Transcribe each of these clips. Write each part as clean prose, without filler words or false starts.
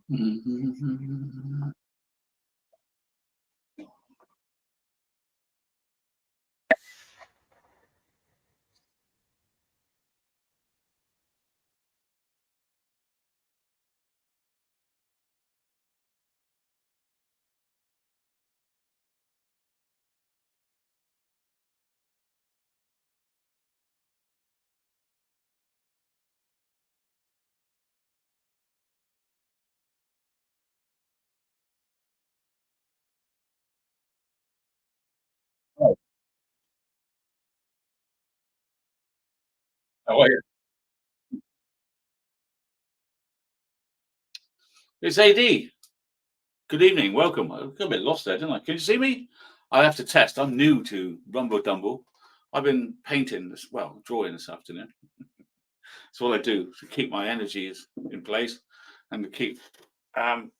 Mhm. Oh, how are you? It's AD. Good evening. Welcome. I got a bit lost there, didn't I? Can you see me? I have to test. I'm new to Rumble Dumble. I've been painting this, well, drawing this afternoon. It's all I do to keep my energies in place and to keep um,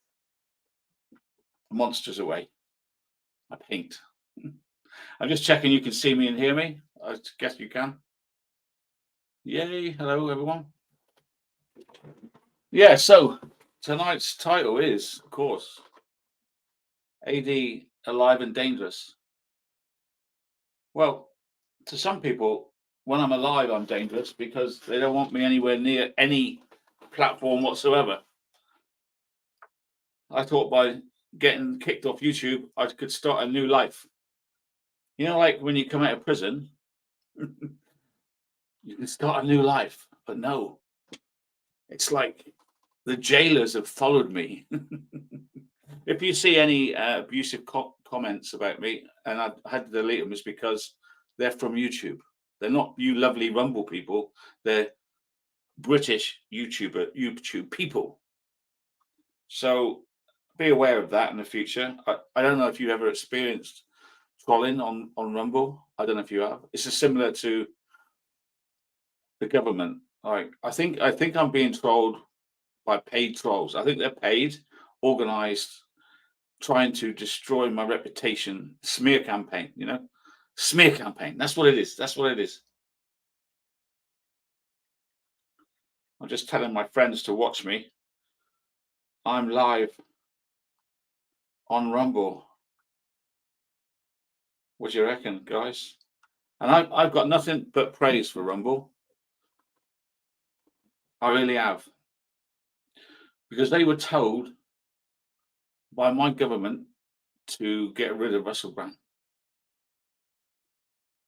monsters away. I paint. I'm just checking you can see me and hear me. I guess you can. Yay. Hello, everyone. Yeah, so tonight's title is, of course, AD Alive and Dangerous. Well, to some people, when I'm alive, I'm dangerous because they don't want me anywhere near any platform whatsoever. I thought by getting kicked off YouTube, I could start a new life. You know, like when you come out of prison, you can start a new life. But no, it's like the jailers have followed me. If you see any abusive comments about me, and I had to delete them, is because they're from YouTube. They're not you lovely Rumble people. They're British YouTube people. So be aware of that in the future. I don't know if you ever experienced trolling on Rumble. I don't know if you have. It's just similar to the government. Like I think I'm being trolled by paid trolls. I think they're paid, organized, trying to destroy my reputation. Smear campaign, smear campaign. That's what it is. That's what it is. I'm just telling my friends to watch me. I'm live on Rumble. What do you reckon, guys? And I've got nothing but praise for Rumble. I really have. Because they were told by my government to get rid of Russell Brand.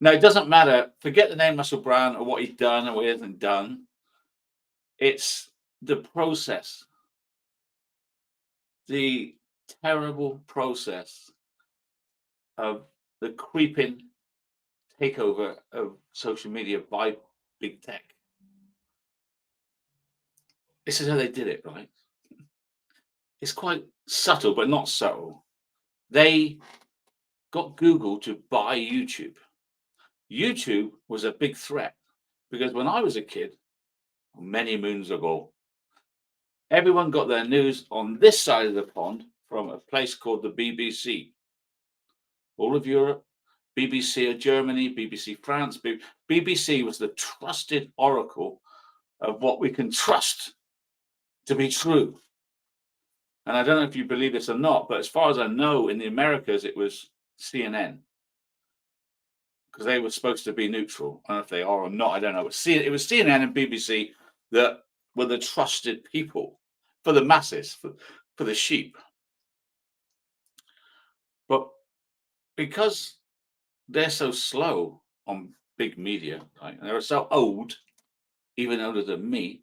Now, it doesn't matter. Forget the name Russell Brand or what he's done or what he hasn't done. It's the process, the terrible process of the creeping takeover of social media by big tech. This is how they did it, right? It's quite subtle, but not subtle. They got Google to buy YouTube. YouTube was a big threat because when I was a kid, many moons ago, everyone got their news on this side of the pond from a place called the BBC. All of Europe, BBC of Germany, BBC France. BBC was the trusted oracle of what we can trust to be true. And I don't know if you believe this or not, but as far as I know, in the Americas, it was CNN because they were supposed to be neutral. I don't know if they are or not. I don't know. It was CNN and BBC that were the trusted people for the masses, for the sheep. But because they're so slow on big media, right, and they're so old, even older than me,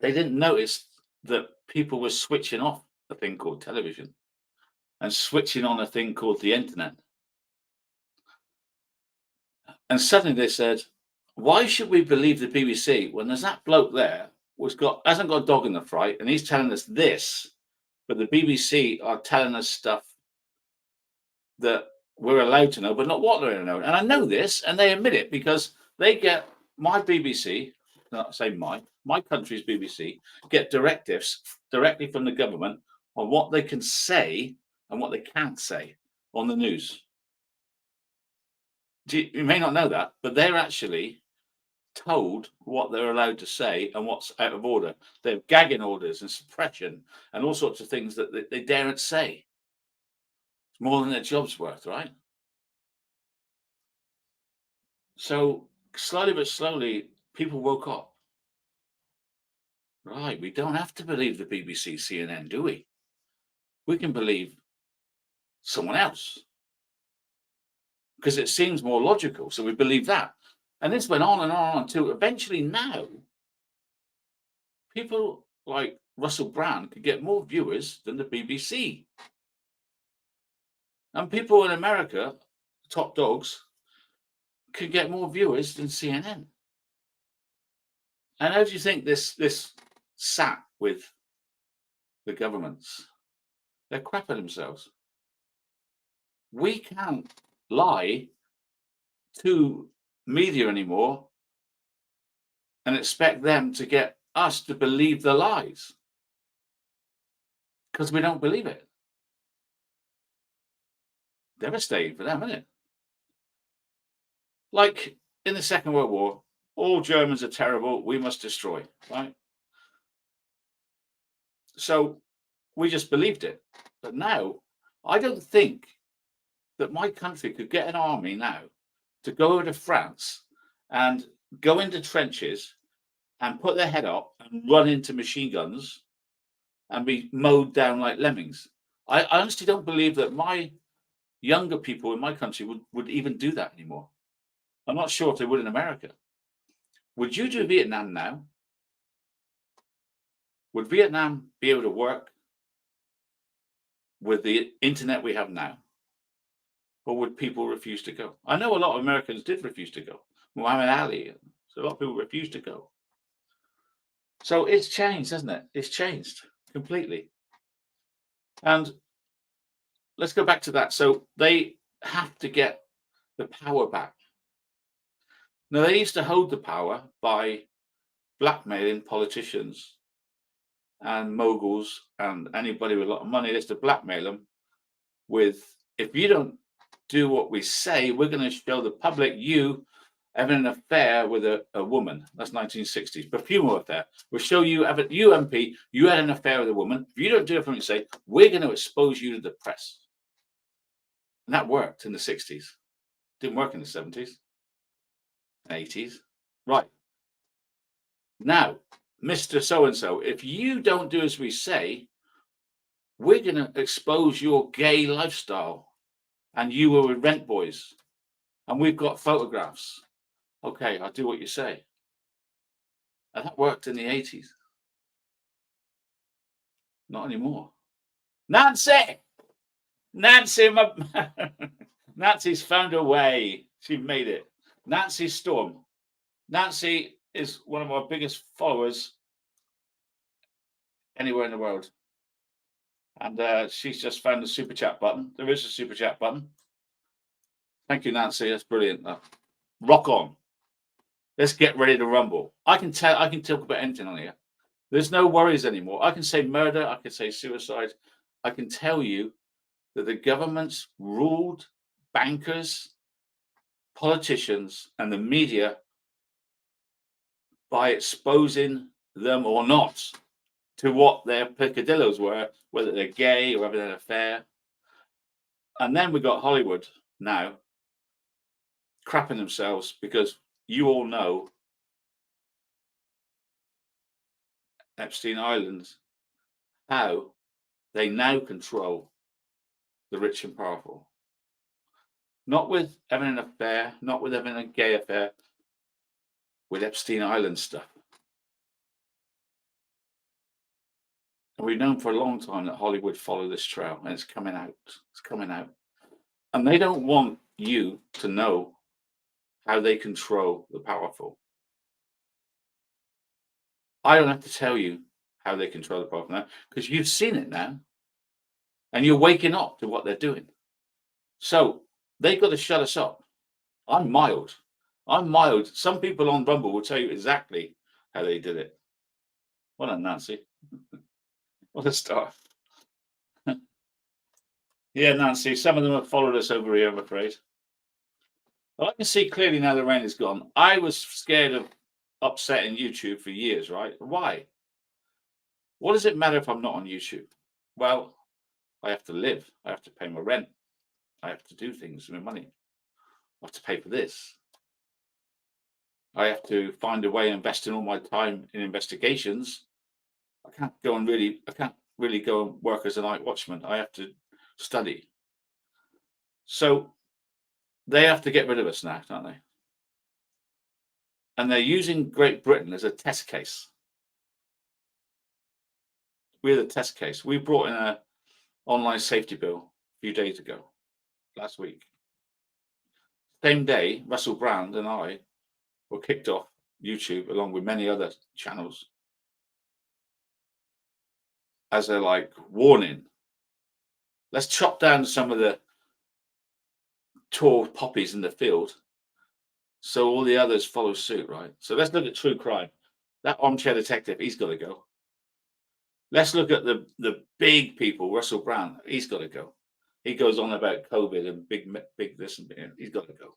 they didn't notice that people were switching off a thing called television and switching on a thing called the internet. And suddenly they said, why should we believe the BBC when there's that bloke there who's hasn't got a dog in the fight and he's telling us this, but the BBC are telling us stuff that we're allowed to know, but not what they're allowed to know. And I know this, and they admit it because they get my BBC, not say my country's BBC, get directives directly from the government on what they can say and what they can't say on the news. You may not know that, but they're actually told what they're allowed to say and what's out of order. They have gagging orders and suppression and all sorts of things that they daren't say. It's more than their job's worth, right? So slowly but slowly, people woke up. Right, we don't have to believe the BBC, CNN, do we? We can believe someone else because it seems more logical. So we believe that. And this went on and on until eventually now, people like Russell Brand could get more viewers than the BBC. And people in America, top dogs, could get more viewers than CNN. And how do you think this sat with the governments? They're crapping themselves. We can't lie to media anymore and expect them to get us to believe the lies because we don't believe it. Devastating for them, isn't it? Like in the Second World War, all Germans are terrible, we must destroy, right? So we just believed it. But now, I don't think that my country could get an army now to go over to France and go into trenches and put their head up and run into machine guns and be mowed down like lemmings. I honestly don't believe that my younger people in my country would even do that anymore. I'm not sure if they would in America. Would you do Vietnam now? Would Vietnam be able to work with the internet we have now? Or would people refuse to go? I know a lot of Americans did refuse to go. Muhammad Ali, so a lot of people refused to go. So it's changed, hasn't it? It's changed completely. And let's go back to that. So they have to get the power back. Now, they used to hold the power by blackmailing politicians and moguls and anybody with a lot of money. They used to blackmail them with, if you don't do what we say, we're going to show the public you having an affair with a woman. That's 1960s. Perfume affair. We'll show you, you MP, you had an affair with a woman. If you don't do everything you say, we're going to expose you to the press. And that worked in the 60s. Didn't work in the 70s, 80s. Right. Now, Mr. So-and-so, if you don't do as we say, we're going to expose your gay lifestyle. And you were with rent boys. And we've got photographs. Okay, I'll do what you say. And that worked in the 80s. Not anymore. Nancy! Nancy, Nancy's found a way. She made it. Nancy Storm. Nancy is one of our biggest followers anywhere in the world. And she's just found the super chat button. There is a super chat button. Thank you, Nancy. That's brilliant. Rock on. Let's get ready to rumble. I can talk about anything on here. There's no worries anymore. I can say murder. I can say suicide. I can tell you that the government's ruled bankers, politicians, and the media by exposing them or not to what their peccadillos were, whether they're gay or having an affair. And then we got Hollywood now crapping themselves because you all know Epstein Island, how they now control the rich and powerful. Not with having an affair, not with having a gay affair, with Epstein Island stuff. And we've known for a long time that Hollywood follow this trail, and it's coming out. It's coming out. And they don't want you to know how they control the powerful. I don't have to tell you how they control the powerful now, because you've seen it now. And you're waking up to what they're doing. So they've got to shut us up. I'm mild. I'm mild. Some people on Rumble will tell you exactly how they did it. Well done, Nancy. What a start. Yeah, Nancy, some of them have followed us over here, I'm afraid. Well, I can see clearly now the rain is gone. I was scared of upsetting YouTube for years, right? Why? What does it matter if I'm not on YouTube? Well, I have to live. I have to pay my rent. I have to do things with my money. I have to pay for this. I have to find a way of investing all my time in investigations. I can't really go and work as a night watchman. I have to study. So they have to get rid of us now, don't they? And they're using Great Britain as a test case. We're the test case. We brought in a online safety bill a few days ago, last week. Same day, Russell Brand and I were kicked off YouTube along with many other channels as a warning. Let's chop down some of the tall poppies in the field so all the others follow suit, right? So let's look at true crime. That armchair detective, he's got to go. Let's look at the big people. Russell Brand, he's got to go. He goes on about COVID and big this and he's got to go.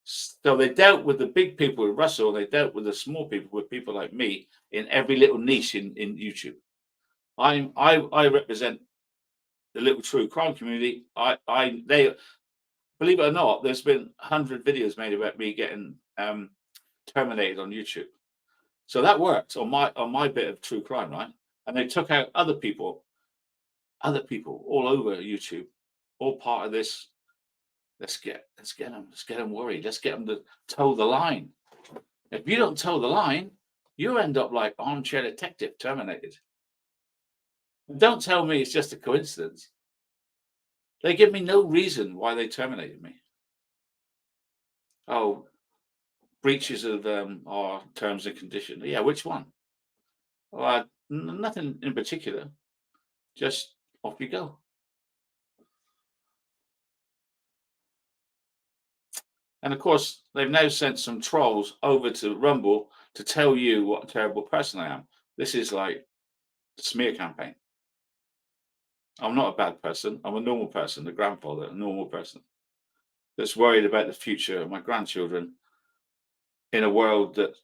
So they dealt with the big people with Russell, and they dealt with the small people with people like me in every little niche in YouTube. I represent the little true crime community. They believe it or not, there's been 100 videos made about me getting terminated on YouTube. So that worked on my bit of true crime, right? And they took out other people all over YouTube, all part of this. Let's get them worried. Let's get them to toe the line. If you don't toe the line, you end up like armchair detective terminated. And don't tell me it's just a coincidence. They give me no reason why they terminated me. Oh, breaches of our terms and conditions. Yeah, which one? Well, nothing in particular. Just off you go. And of course, they've now sent some trolls over to Rumble to tell you what a terrible person I am. This is like a smear campaign. I'm not a bad person. I'm a normal person, a grandfather, a normal person that's worried about the future of my grandchildren in a world that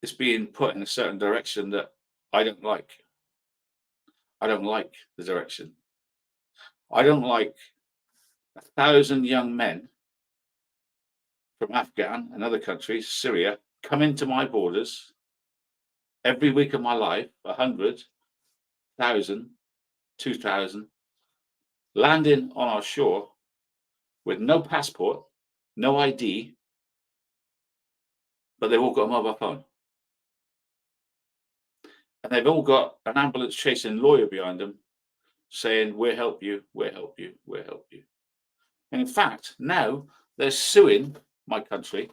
is being put in a certain direction that I don't like. I don't like the direction. I don't like 1,000 young men from Afghan and other countries, Syria, come into my borders every week of my life, 100,000, 2,000, landing on our shore with no passport, no ID, but they've all got a mobile phone. And they've all got an ambulance chasing lawyer behind them saying, we'll help you, we'll help you, we'll help you. And in fact, now they're suing my country,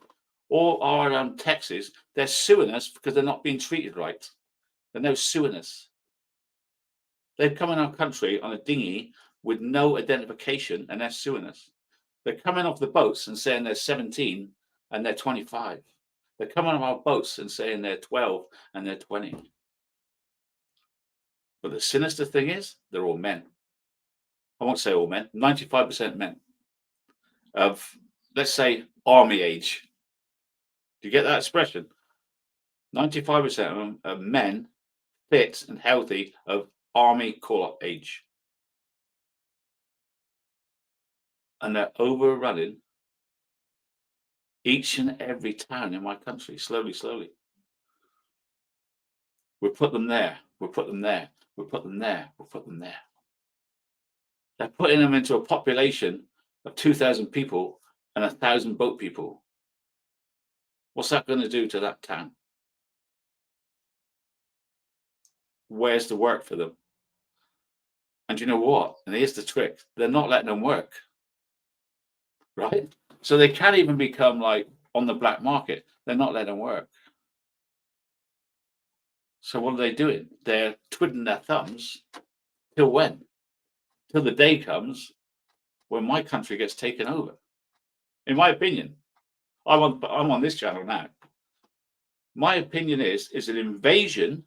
or our Texas, they're suing us because they're not being treated right. They're now suing us. They've come in our country on a dinghy with no identification and they're suing us. They're coming off the boats and saying they're 17 and they're 25. They're coming off our boats and saying they're 12 and they're 20. But the sinister thing is, they're all men. I won't say all men, 95% men of, let's say, army age. Do you get that expression? 95% of them are men, fit and healthy, of army call-up age. And they're overrunning each and every town in my country, slowly, slowly. We'll put them there, we'll put them there, we'll put them there, we'll put them there. They're putting them into a population of 2,000 people and 1,000 boat people. What's that going to do to that town? Where's the work for them? And you know what? And here's the trick. They're not letting them work. Right? So they can't even become like on the black market. They're not letting them work. So what are they doing? They're twiddling their thumbs till when? Till the day comes when my country gets taken over. In my opinion, I'm on this channel now. My opinion is an invasion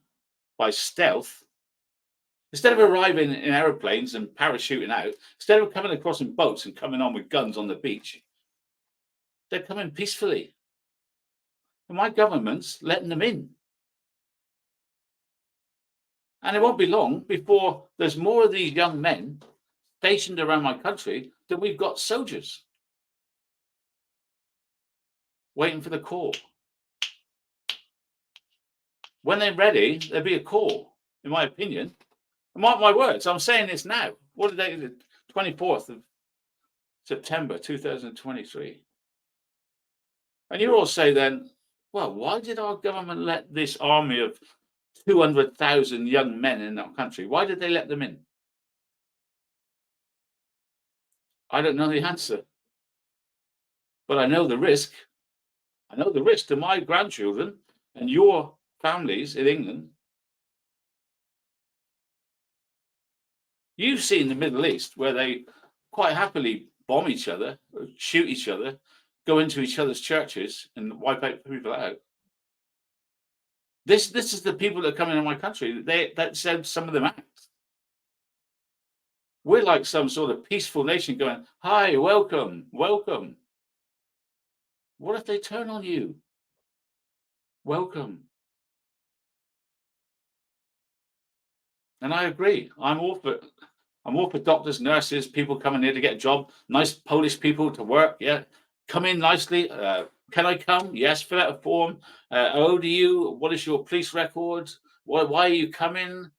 by stealth. Instead of arriving in aeroplanes and parachuting out, instead of coming across in boats and coming on with guns on the beach, they're coming peacefully. And my government's letting them in. And it won't be long before there's more of these young men stationed around my country than we've got soldiers waiting for the call. When they're ready, there'll be a call, in my opinion. And mark my words, I'm saying this now. What are they? The 24th of September 2023. And you all say then, well, why did our government let this army of 200,000 young men in our country, why did they let them in? I don't know the answer. But I know the risk. I know the risk to my grandchildren and your families in England. You've seen the Middle East where they quite happily bomb each other, shoot each other, go into each other's churches and wipe out people out. This is the people that come into my country. That's how some of them act. We're like some sort of peaceful nation going, hi, welcome, welcome. What if they turn on you? Welcome. And I agree. I'm all for doctors, nurses, people coming here to get a job, nice Polish people to work. Yeah. Come in nicely. Can I come? Yes, fill out a form. How old are you? What is your police record? Why are you coming?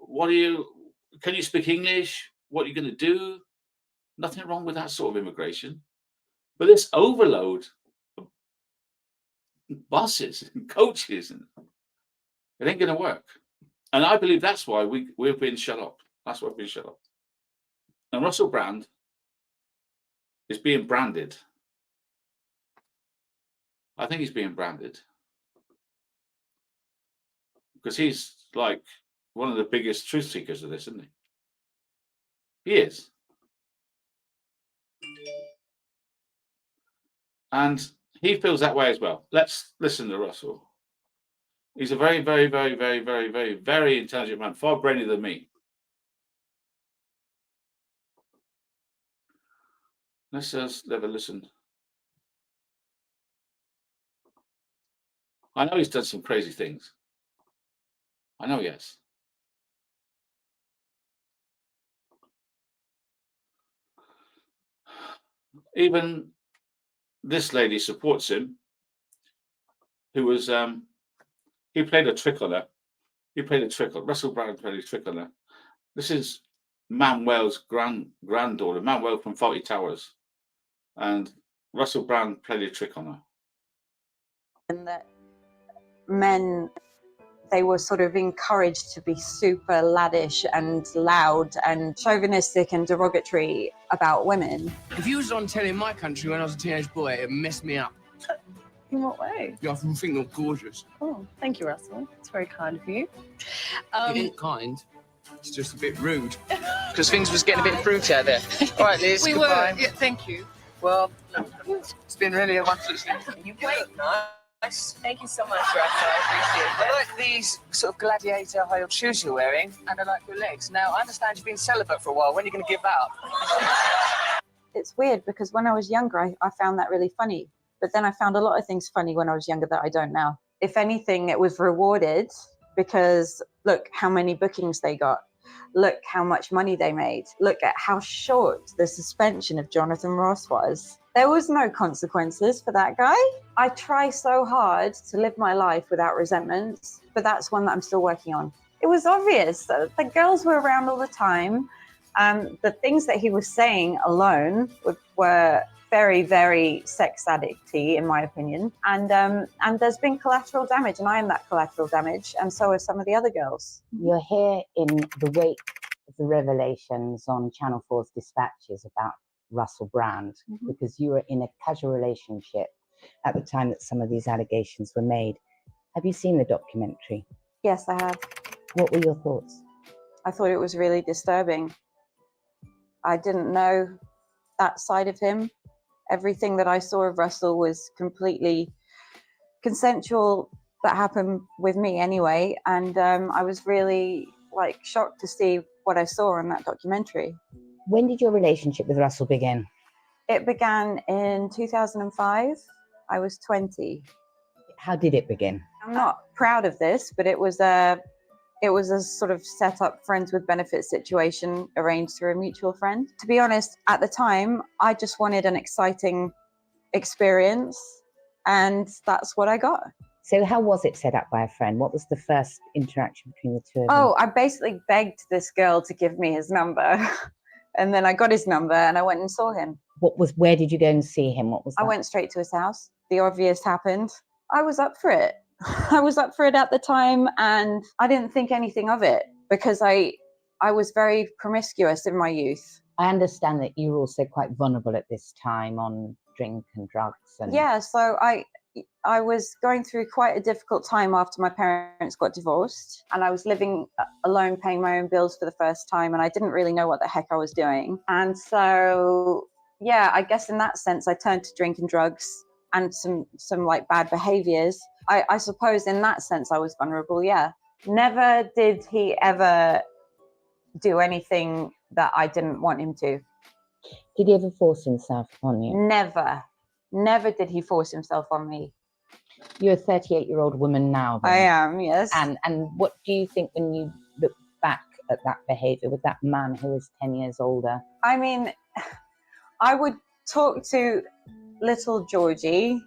Can you speak English? What are you going to do? Nothing wrong with that sort of immigration. But this overload of buses and coaches, it ain't going to work. And I believe that's why we've been shut up. That's why we've been shut up. And Russell Brand is being branded. I think he's being branded because he's like one of the biggest truth seekers of this, isn't he? He is. And he feels that way as well. Let's listen to Russell. He's a very, very, very, very, very, very, very intelligent man, far brainier than me. Let's just have a listen. I know he's done some crazy things. I know he has. Even this lady supports him, who was he played a trick on her. Russell Brand played a trick on her. This is Manuel's granddaughter, Manuel from Fawlty Towers. And Russell Brand played a trick on her. And that men, they were sort of encouraged to be super laddish and loud and chauvinistic and derogatory about women. If you was on telly in my country when I was a teenage boy, it messed me up. In what way? Yeah, I think you're gorgeous. Oh, thank you, Russell. It's very kind of you. It ain't kind. It's just a bit rude. Because things was getting a bit fruity out there. All right, Liz, goodbye. Yeah, thank you. Well, it's been really a wonderful experience. You look nice. Thank you so much, Russell. I appreciate I like these sort of gladiator high-heel shoes you're wearing, and I like your legs. Now, I understand you've been celibate for a while. When are you going to give that up? It's weird because when I was younger, I found that really funny. But then I found a lot of things funny when I was younger that I don't now. If anything, it was rewarded because look how many bookings they got. Look how much money they made. Look at how short the suspension of Jonathan Ross was. There was no consequences for that guy. I try so hard to live my life without resentment, but that's one that I'm still working on. It was obvious that the girls were around all the time. The things that he was saying alone were very, very sex addict-y, in my opinion. And there's been collateral damage, and I am that collateral damage, and so are some of the other girls. You're here in the wake of the revelations on Channel 4's Dispatches about Russell Brand, because you were in a casual relationship at the time that some of these allegations were made. Have you seen the documentary? Yes, I have. What were your thoughts? I thought it was really disturbing. I didn't know that side of him. Everything that I saw of Russell was completely consensual, that happened with me anyway. And I was really shocked to see what I saw in that documentary. When did your relationship with Russell begin? It began in 2005. I was 20. How did it begin? I'm not proud of this, but it was a sort of set up friends with benefits situation arranged through a mutual friend. To be honest, at the time, I just wanted an exciting experience, and that's what I got. So how was it set up by a friend? What was the first interaction between the two of them? Oh, I basically begged this girl to give me his number. And then I got his number and I went and saw him. Where did you go and see him? What was that? I went straight to his house. The obvious happened. I was up for it. I was up for it at the time, and I didn't think anything of it because I was very promiscuous in my youth. I understand that you were also quite vulnerable at this time on drink and drugs. And Yeah, so I was going through quite a difficult time after my parents got divorced, and I was living alone, paying my own bills for the first time, and I didn't really know what the heck I was doing. And so, yeah, I guess in that sense, I turned to drink and drugs and some like bad behaviors. I suppose in that sense, I was vulnerable, yeah. Never did he ever do anything that I didn't want him to. Did he ever force himself on you? Never did he force himself on me. You're a 38-year-old woman now, then. I am, yes. And what do you think when you look back at that behaviour with that man who was 10 years older? I mean, I would talk to little Georgie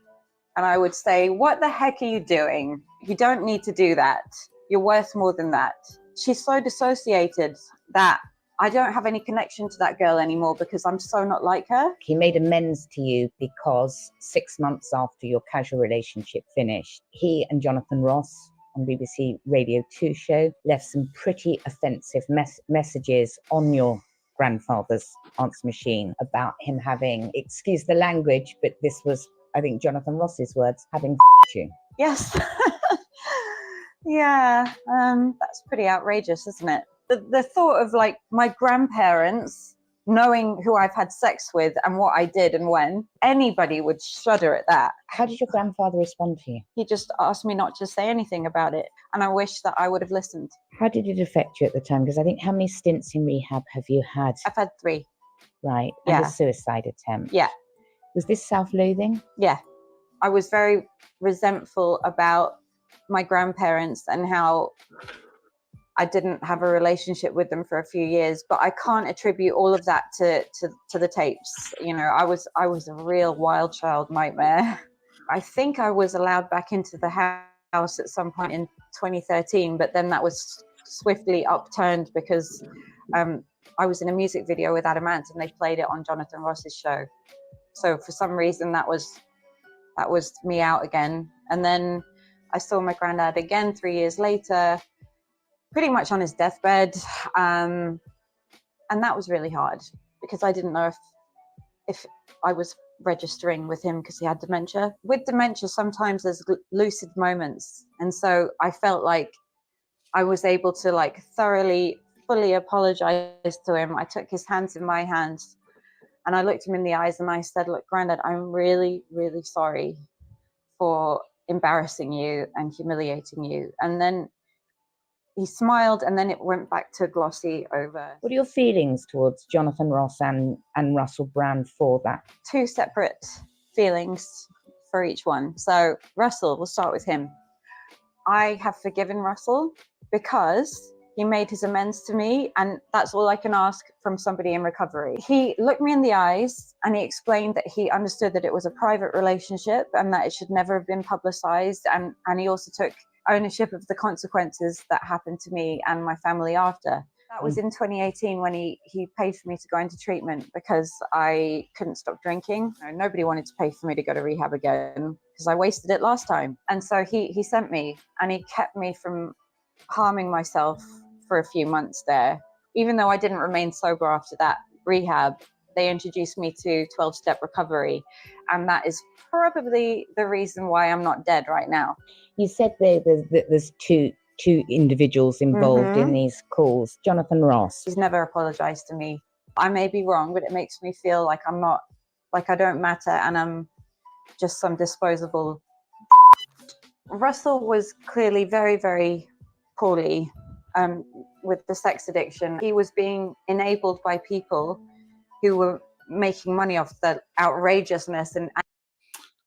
and I would say, what the heck are you doing? You don't need to do that. You're worth more than that. She's so dissociated that I don't have any connection to that girl anymore because I'm so not like her. He made amends to you because 6 months after your casual relationship finished, he and Jonathan Ross on BBC Radio 2 show left some pretty offensive messages on your grandfather's answer machine about him having, excuse the language, but this was, I think, Jonathan Ross's words, having you. Yes. Yeah, that's pretty outrageous, isn't it? The thought of like my grandparents knowing who I've had sex with and what I did and when, anybody would shudder at that. How did your grandfather respond to you? He just asked me not to say anything about it, and I wish that I would have listened. How did it affect you at the time? Because I think, how many stints in rehab have you had? I've had 3. Right, Yeah. and a suicide attempt. Yeah. Was this self-loathing? Yeah. I was very resentful about my grandparents and how I didn't have a relationship with them for a few years, but I can't attribute all of that to the tapes. You know, I was a real wild child nightmare. I think I was allowed back into the house at some point in 2013, but then that was swiftly upturned because I was in a music video with Adam Ant and they played it on Jonathan Ross's show. So for some reason that was me out again. And then I saw my granddad again 3 years later, pretty much on his deathbed. And that was really hard because I didn't know if I was registering with him because he had dementia. With dementia, sometimes there's lucid moments. And so I felt like I was able to like thoroughly, fully apologize to him. I took his hands in my hands and I looked him in the eyes and I said, look, Granddad, I'm really, really sorry for embarrassing you and humiliating you. And then he smiled and then it went back to glossy over. What are your feelings towards Jonathan Ross and Russell Brand for that? 2 separate feelings for each one. So Russell, we'll start with him. I have forgiven Russell because he made his amends to me, and that's all I can ask from somebody in recovery. He looked me in the eyes and he explained that he understood that it was a private relationship and that it should never have been publicized. And he also took ownership of the consequences that happened to me and my family after. That was in 2018 when he paid for me to go into treatment because I couldn't stop drinking. Nobody wanted to pay for me to go to rehab again because I wasted it last time. And so he sent me and he kept me from harming myself for a few months there. Even though I didn't remain sober after that rehab, they introduced me to 12-step recovery. And that is probably the reason why I'm not dead right now. You said there's two individuals involved in these calls. Jonathan Ross. He's never apologized to me. I may be wrong, but it makes me feel like I'm not, like I don't matter and I'm just some disposable. Russell was clearly very, very poorly with the sex addiction. He was being enabled by people who were making money off the outrageousness. And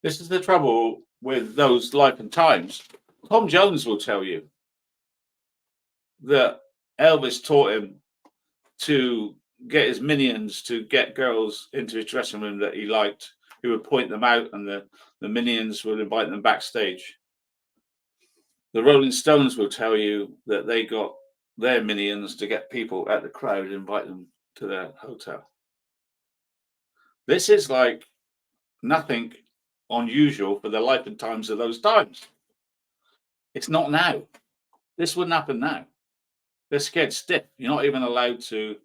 this is the trouble with those Life and Times, Tom Jones will tell you that Elvis taught him to get his minions to get girls into his dressing room that he liked. He would point them out, and the minions would invite them backstage. The Rolling Stones will tell you that they got their minions to get people at the crowd and invite them to their hotel. This is like nothing unusual for the Life and Times of those times. It's not now. This wouldn't happen now. They're scared stiff. You're not even allowed to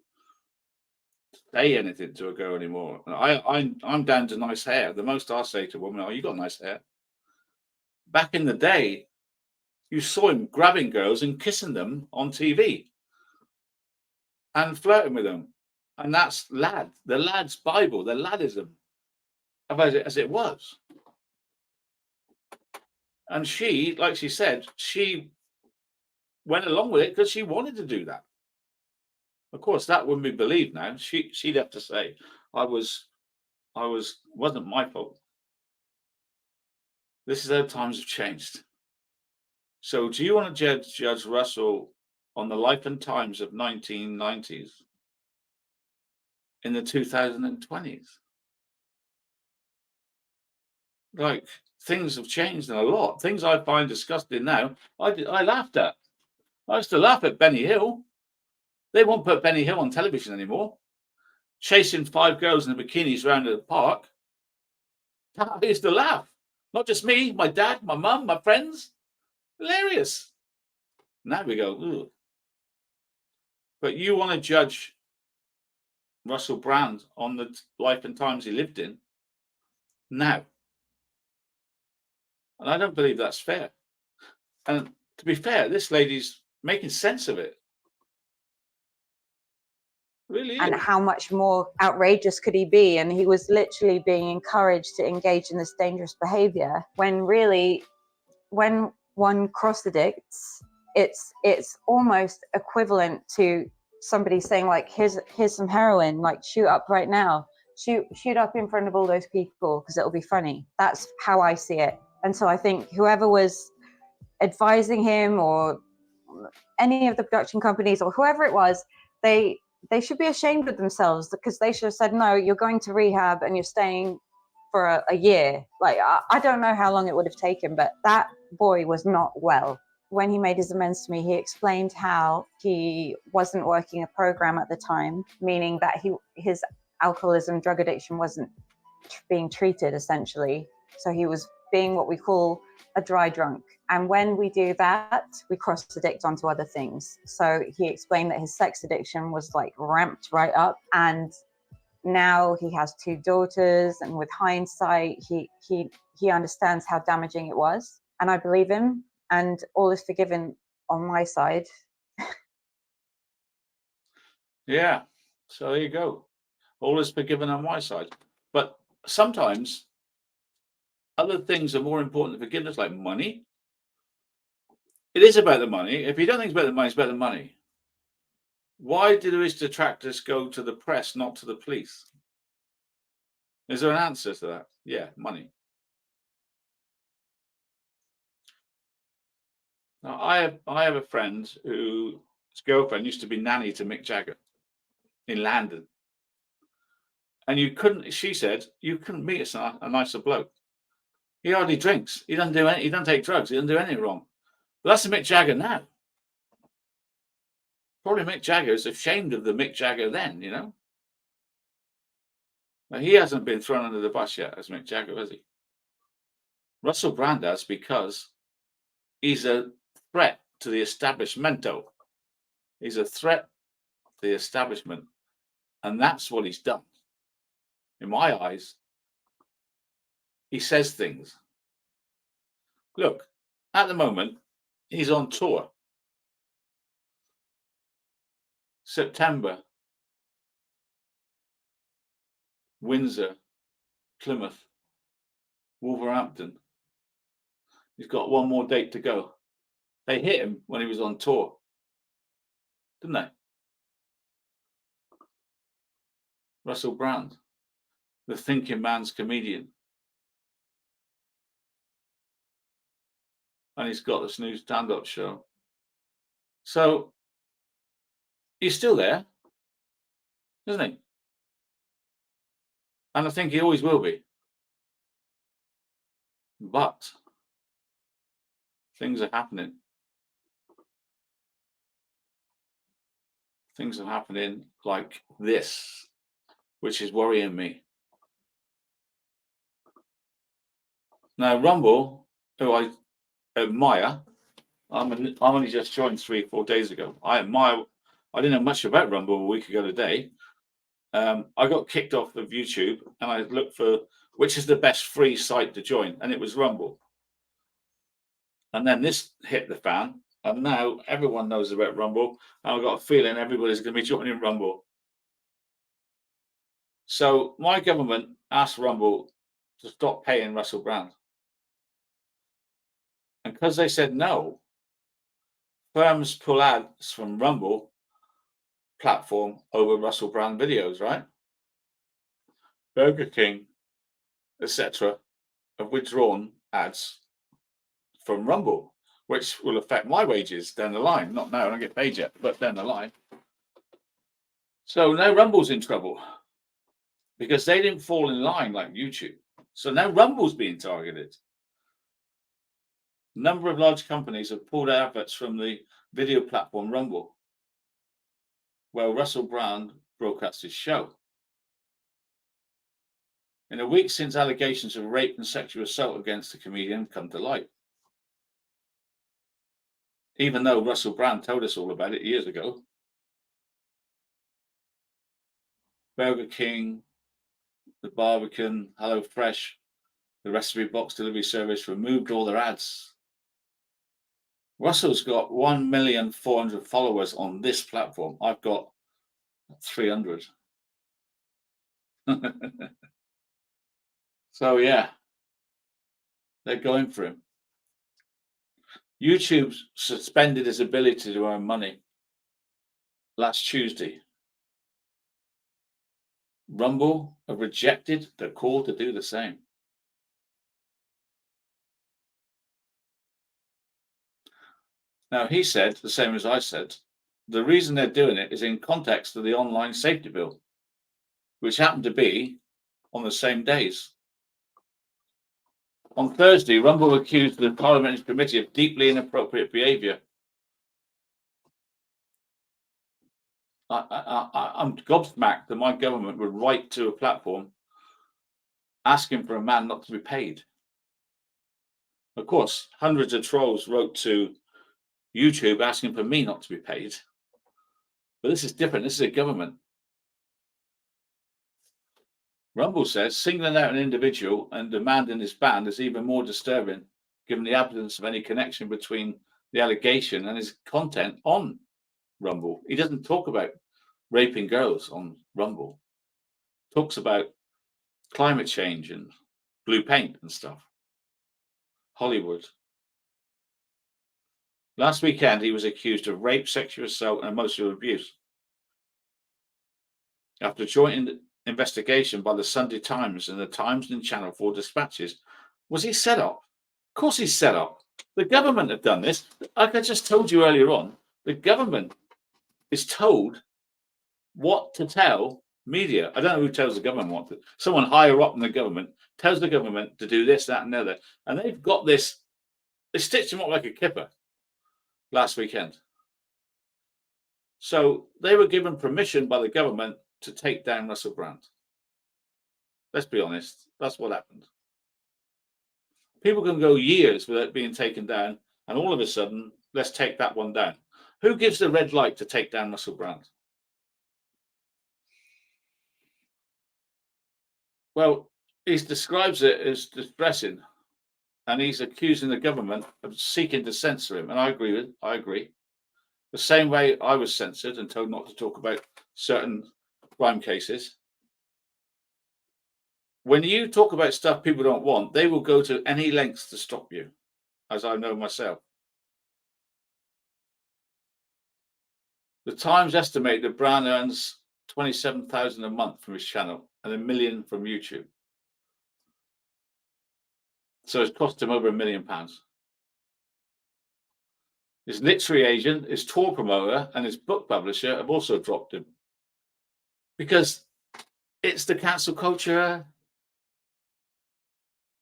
say anything to a girl anymore. I'm down to nice hair. The most I'll say to a woman, "Oh, you got nice hair." Back in the day, you saw him grabbing girls and kissing them on TV and flirting with them, and that's the lad's Bible, the ladism, as it was. And she, like she said, she went along with it because she wanted to do that. Of course, that wouldn't be believed now. She'd have to say, wasn't my fault. This is how times have changed. So do you want to judge Russell on the Life and Times of 1990s in the 2020s? Like, things have changed a lot. Things I find disgusting now, I laughed at. I used to laugh at Benny Hill. They won't put Benny Hill on television anymore. Chasing 5 girls in bikinis around the park. I used to laugh. Not just me, my dad, my mum, my friends. Hilarious. Now we go, ooh. But you want to judge Russell Brand on the Life and Times he lived in now. And I don't believe that's fair. And to be fair, this lady's making sense of it. Really And is. how much more outrageous could he be? And he was literally being encouraged to engage in this dangerous behavior when really, when one cross addicts, it's almost equivalent to somebody saying, like, here's some heroin, like, shoot up right now, shoot up in front of all those people because it'll be funny. That's how I see it. And so I think whoever was advising him, or any of the production companies, or whoever it was, they should be ashamed of themselves, because they should have said, no, you're going to rehab and you're staying for a year. Like, I don't know how long it would have taken, but that boy was not well. When he made his amends to me, he explained how he wasn't working a program at the time, meaning that his alcoholism, drug addiction wasn't being treated, essentially. So he was being what we call a dry drunk. And when we do that, we cross addict onto other things. So he explained that his sex addiction was like ramped right up, and now he has 2 daughters, and with hindsight, he understands how damaging it was. And I believe him, and all is forgiven on my side. Yeah. So there you go. All is forgiven on my side. But sometimes other things are more important than forgiveness, like money. It is about the money. If you don't think it's about the money, it's about the money. Why do his detractors go to the press, not to the police? Is there an answer to that? Yeah, money. Now, I have a friend whose girlfriend used to be nanny to Mick Jagger in London. And she said, you couldn't meet a nicer bloke. He hardly drinks. He doesn't take drugs. He doesn't do anything wrong. But that's the Mick Jagger now. Probably Mick Jagger is ashamed of the Mick Jagger then, you know. But he hasn't been thrown under the bus yet as Mick Jagger, has he? Russell Brand has, because he's a threat to the establishmento. He's a threat to the establishment. And that's what he's done. In my eyes, he says things. Look, at the moment, he's on tour. September, Windsor, Plymouth, Wolverhampton. He's got one more date to go. They hit him when he was on tour, didn't they? Russell Brand, the thinking man's comedian. and he's got this new stand-up show. So he's still there, isn't he? And I think he always will be. But things are happening. Things are happening like this, which is worrying me. Now, Rumble, who I admire, I'm only just joined 3 or 4 days ago. I didn't know much about Rumble a week ago today. I got kicked off of YouTube and I looked for which is the best free site to join, and it was Rumble. And then this hit the fan, and now everyone knows about Rumble, and I've got a feeling everybody's going to be joining Rumble. So my government asked Rumble to stop paying Russell Brand. And because they said no, firms pull ads from Rumble platform over Russell Brand videos, right? Burger King, etc., have withdrawn ads from Rumble, which will affect my wages down the line. Not now, I don't get paid yet, but down the line. So now Rumble's in trouble because they didn't fall in line like YouTube. So now Rumble's being targeted. A number of large companies have pulled adverts from the video platform Rumble, where Russell Brand broadcasts his show. In a week since allegations of rape and sexual assault against the comedian come to light, even though Russell Brand told us all about it years ago. Burger King, the Barbican, HelloFresh, the recipe box delivery service removed all their ads. Russell's got 1,400,000 followers on this platform. I've got 300. So yeah, they're going for him. YouTube suspended his ability to earn money last Tuesday. Rumble have rejected the call to do the same. Now, he said, the same as I said, the reason they're doing it is in context of the online safety bill, which happened to be on the same days. On Thursday, Rumble accused the Parliamentary Committee of deeply inappropriate behaviour. I'm gobsmacked that my government would write to a platform asking for a man not to be paid. Of course, hundreds of trolls wrote to YouTube asking for me not to be paid. But this is different. This is a government. Rumble says singling out an individual and demanding his ban is even more disturbing, given the absence of any connection between the allegation and his content on Rumble. He doesn't talk about raping girls on Rumble. He talks about climate change and blue paint and stuff. Hollywood. Last weekend, he was accused of rape, sexual assault, and emotional abuse. After a joint investigation by the Sunday Times and the Times and Channel 4 dispatches, was he set up? Of course he's set up. The government have done this. Like I just told you earlier on, the government is told what to tell media. I don't know who tells the government what to. Someone higher up in the government tells the government to do this, that, and the other. And they've got this. They stitched him up like a kipper last weekend. So they were given permission by the government to take down Russell Brand. Let's be honest. That's what happened. People can go years without being taken down, and all of a sudden, let's take that one down. Who gives the red light to take down Russell Brand? Well, he describes it as distressing, and he's accusing the government of seeking to censor him. And I agree. The same way I was censored and told not to talk about certain crime cases. When you talk about stuff people don't want, they will go to any lengths to stop you, as I know myself. The Times estimate that Brand earns $27,000 a month from his channel and $1 million from YouTube. So it's cost him over £1 million. His literary agent, his tour promoter, and his book publisher have also dropped him because it's the cancel culture.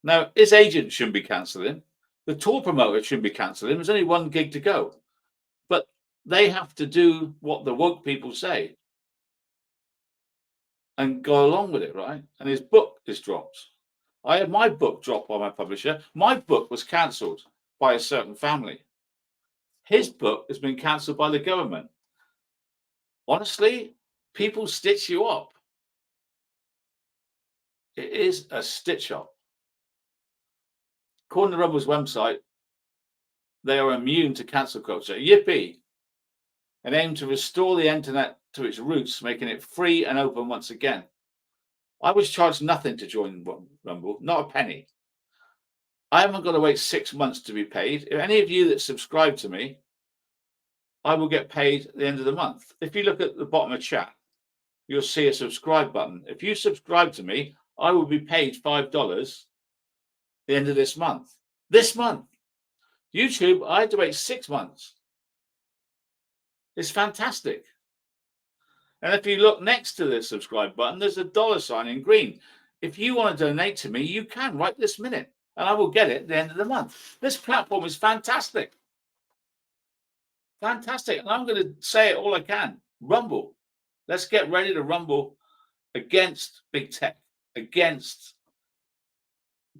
Now, his agent shouldn't be cancelling. The tour promoter shouldn't be cancelling. There's only one gig to go. But they have to do what the woke people say and go along with it, right? And his book is dropped. I had my book dropped by my publisher. My book was cancelled by a certain family. His book has been cancelled by the government. Honestly, people stitch you up. It is a stitch up. According to Rumble's website, they are immune to cancel culture. Yippee! And aim to restore the internet to its roots, making it free and open once again. I was charged nothing to join Rumble, not a penny. I haven't got to wait 6 months to be paid. If any of you that subscribe to me, I will get paid at the end of the month. If you look at the bottom of chat, you'll see a subscribe button. If you subscribe to me, I will be paid $5 at the end of this month. This month. YouTube, I had to wait 6 months. It's fantastic. And if you look next to the subscribe button, there's a $sign in green. If you want to donate to me, you can right this minute, and I will get it at the end of the month. This platform is fantastic. Fantastic. And I'm going to say it all I can. Rumble. Let's get ready to rumble against big tech, against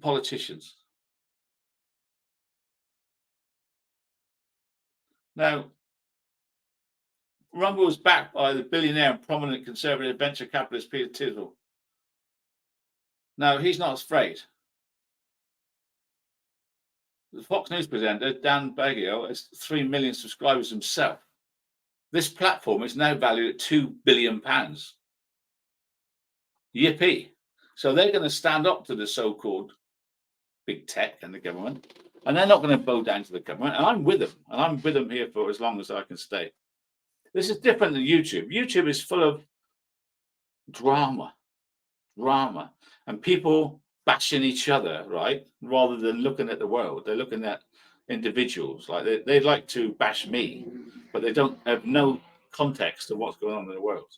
politicians. Now, Rumble was backed by the billionaire and prominent conservative venture capitalist Peter Thiel. Now, he's not afraid. The Fox News presenter, Dan Baggio, has 3 million subscribers himself. This platform is now valued at £2 billion. Yippee. So they're going to stand up to the so-called big tech and the government, and they're not going to bow down to the government. And I'm with them, and I'm with them here for as long as I can stay. This is different than YouTube. YouTube is full of drama, and people bashing each other, right? Rather than looking at the world, they're looking at individuals. Like they like to bash me, but they don't have no context of what's going on in the world.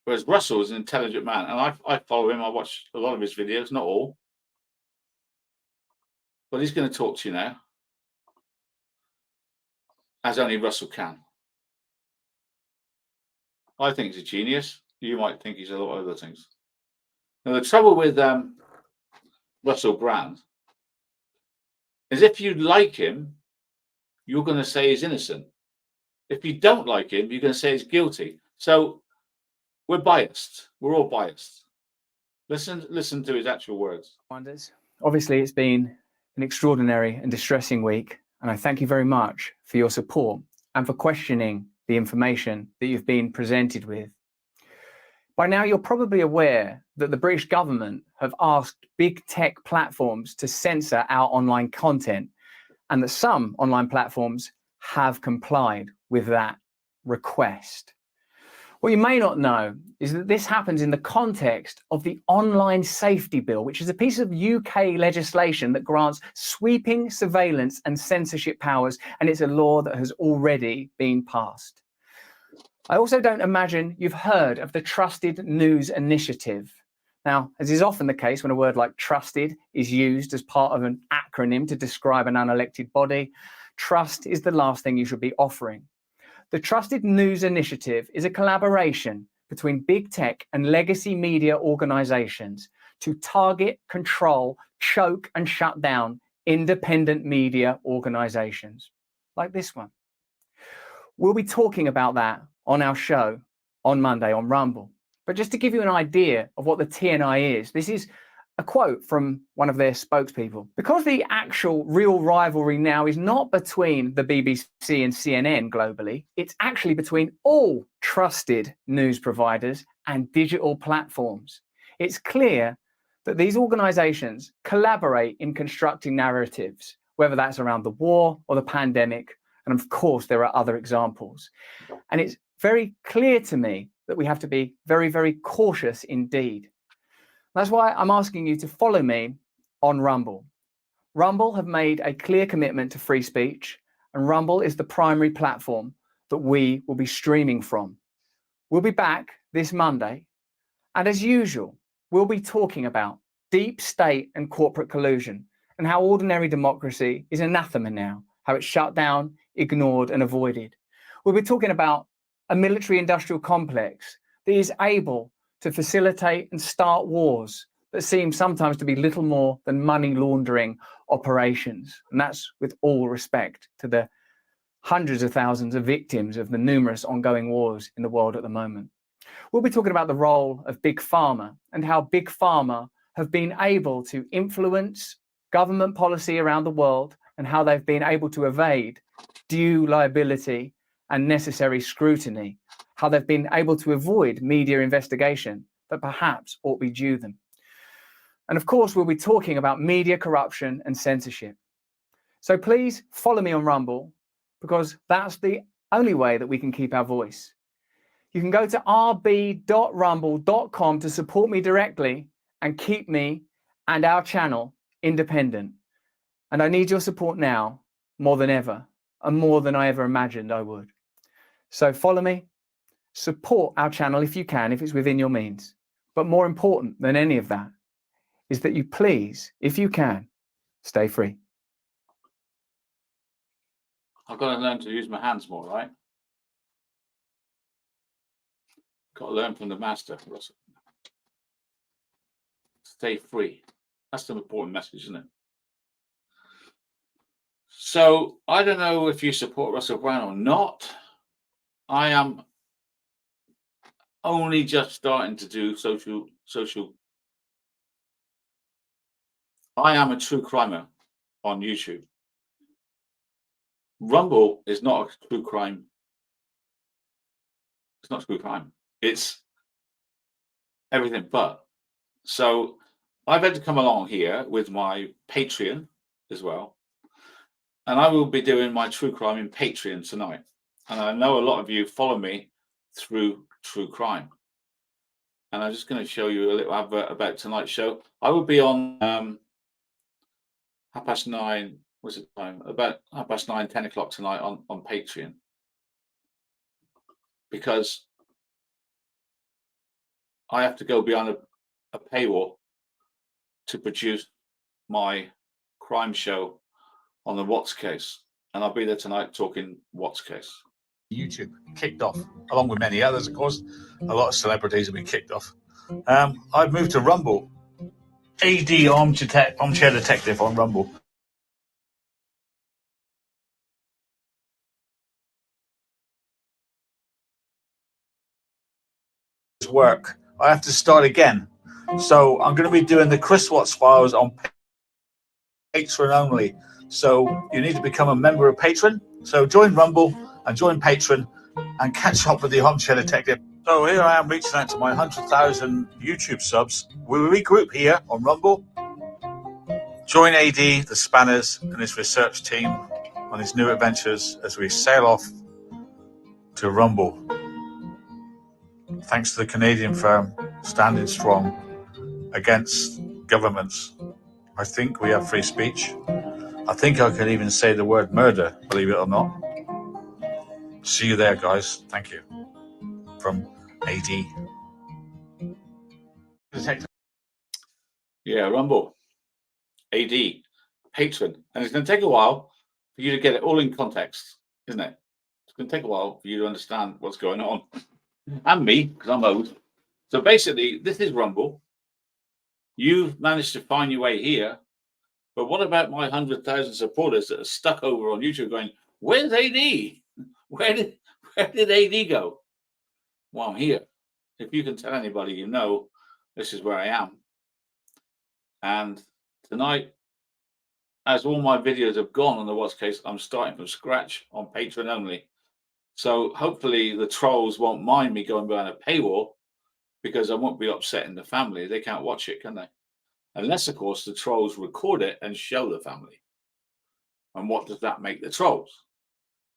Whereas Russell is an intelligent man, and I follow him. I watch a lot of his videos, not all. But he's going to talk to you now, as only Russell can. I think he's a genius. You might think he's a lot of other things. Now, the trouble with Russell Brand is if you like him, you're going to say he's innocent. If you don't like him, you're going to say he's guilty. So we're biased. We're all biased. Listen to his actual words. Obviously, it's been an extraordinary and distressing week, and I thank you very much for your support and for questioning the information that you've been presented with. By now, you're probably aware that the British government have asked big tech platforms to censor our online content, and that some online platforms have complied with that request. What you may not know is that this happens in the context of the Online Safety Bill, which is a piece of UK legislation that grants sweeping surveillance and censorship powers, and it's a law that has already been passed. I also don't imagine you've heard of the Trusted News Initiative. Now, as is often the case when a word like trusted is used as part of an acronym to describe an unelected body, trust is the last thing you should be offering. The Trusted News Initiative is a collaboration between big tech and legacy media organizations to target, control, choke, and shut down independent media organizations like this one. We'll be talking about that on our show on Monday on Rumble. But just to give you an idea of what the TNI is, this is a quote from one of their spokespeople. Because the actual real rivalry now is not between the BBC and CNN globally, it's actually between all trusted news providers and digital platforms. It's clear that these organizations collaborate in constructing narratives, whether that's around the war or the pandemic. And of course, there are other examples. And it's very clear to me that we have to be very, very cautious indeed. That's why I'm asking you to follow me on Rumble. Rumble have made a clear commitment to free speech, and Rumble is the primary platform that we will be streaming from. We'll be back this Monday, and as usual, we'll be talking about deep state and corporate collusion and how ordinary democracy is anathema now, how it's shut down, ignored, and avoided. We'll be talking about a military-industrial complex that is able to facilitate and start wars that seem sometimes to be little more than money laundering operations. And that's with all respect to the hundreds of thousands of victims of the numerous ongoing wars in the world at the moment. We'll be talking about the role of Big Pharma and how Big Pharma have been able to influence government policy around the world and how they've been able to evade due liability and necessary scrutiny, how they've been able to avoid media investigation that perhaps ought be due them. And of course, we'll be talking about media corruption and censorship. So please follow me on Rumble, because that's the only way that we can keep our voice. You can go to rb.rumble.com to support me directly and keep me and our channel independent. And I need your support now more than ever, and more than I ever imagined I would. So follow me, support our channel if you can, if it's within your means. But more important than any of that is that you please, if you can, stay free. I've got to learn to use my hands more, right? Got to learn from the master, Russell. Stay free. That's the important message, isn't it? So I don't know if you support Russell Brand or not. I am only just starting to do social. I am a true crimer on YouTube. Rumble is not a true crime. It's not true crime. It's everything but. So I've had to come along here with my Patreon as well. And I will be doing my true crime in Patreon tonight. And I know a lot of you follow me through true crime. And I'm just going to show you a little advert about tonight's show. I will be on 9:30. What's the time? About 9:30, 10 o'clock tonight on Patreon. Because I have to go beyond a paywall to produce my crime show on the Watts case. And I'll be there tonight talking Watts case. YouTube kicked off, along with many others, of course. A lot of celebrities have been kicked off. I've moved to Rumble. AD Armchair Detective on Rumble. Work. I have to start again. So I'm going to be doing the Chris Watts files on Patreon only. So you need to become a member of Patreon. So join Rumble and join Patreon and catch up with the Armchair Detective. So here I am reaching out to my 100,000 YouTube subs. We'll regroup here on Rumble. Join AD, the Spanners, and his research team on his new adventures as we sail off to Rumble. Thanks to the Canadian firm standing strong against governments. I think we have free speech. I think I could even say the word murder, believe it or not. See you there, guys. Thank you. From AD. Yeah, Rumble. AD. Patron. And it's going to take a while for you to get it all in context, isn't it? It's going to take a while for you to understand what's going on. And me, because I'm old. So basically, this is Rumble. You've managed to find your way here. But what about my 100,000 supporters that are stuck over on YouTube going, where's AD? Where did AD go? Well, I'm here. If you can tell anybody you know, this is where I am. And tonight, as all my videos have gone on the Watts case, I'm starting from scratch on Patreon only. So hopefully the trolls won't mind me going behind a paywall, because I won't be upsetting the family. They can't watch it, can they? Unless, of course, the trolls record it and show the family. And what does that make the trolls?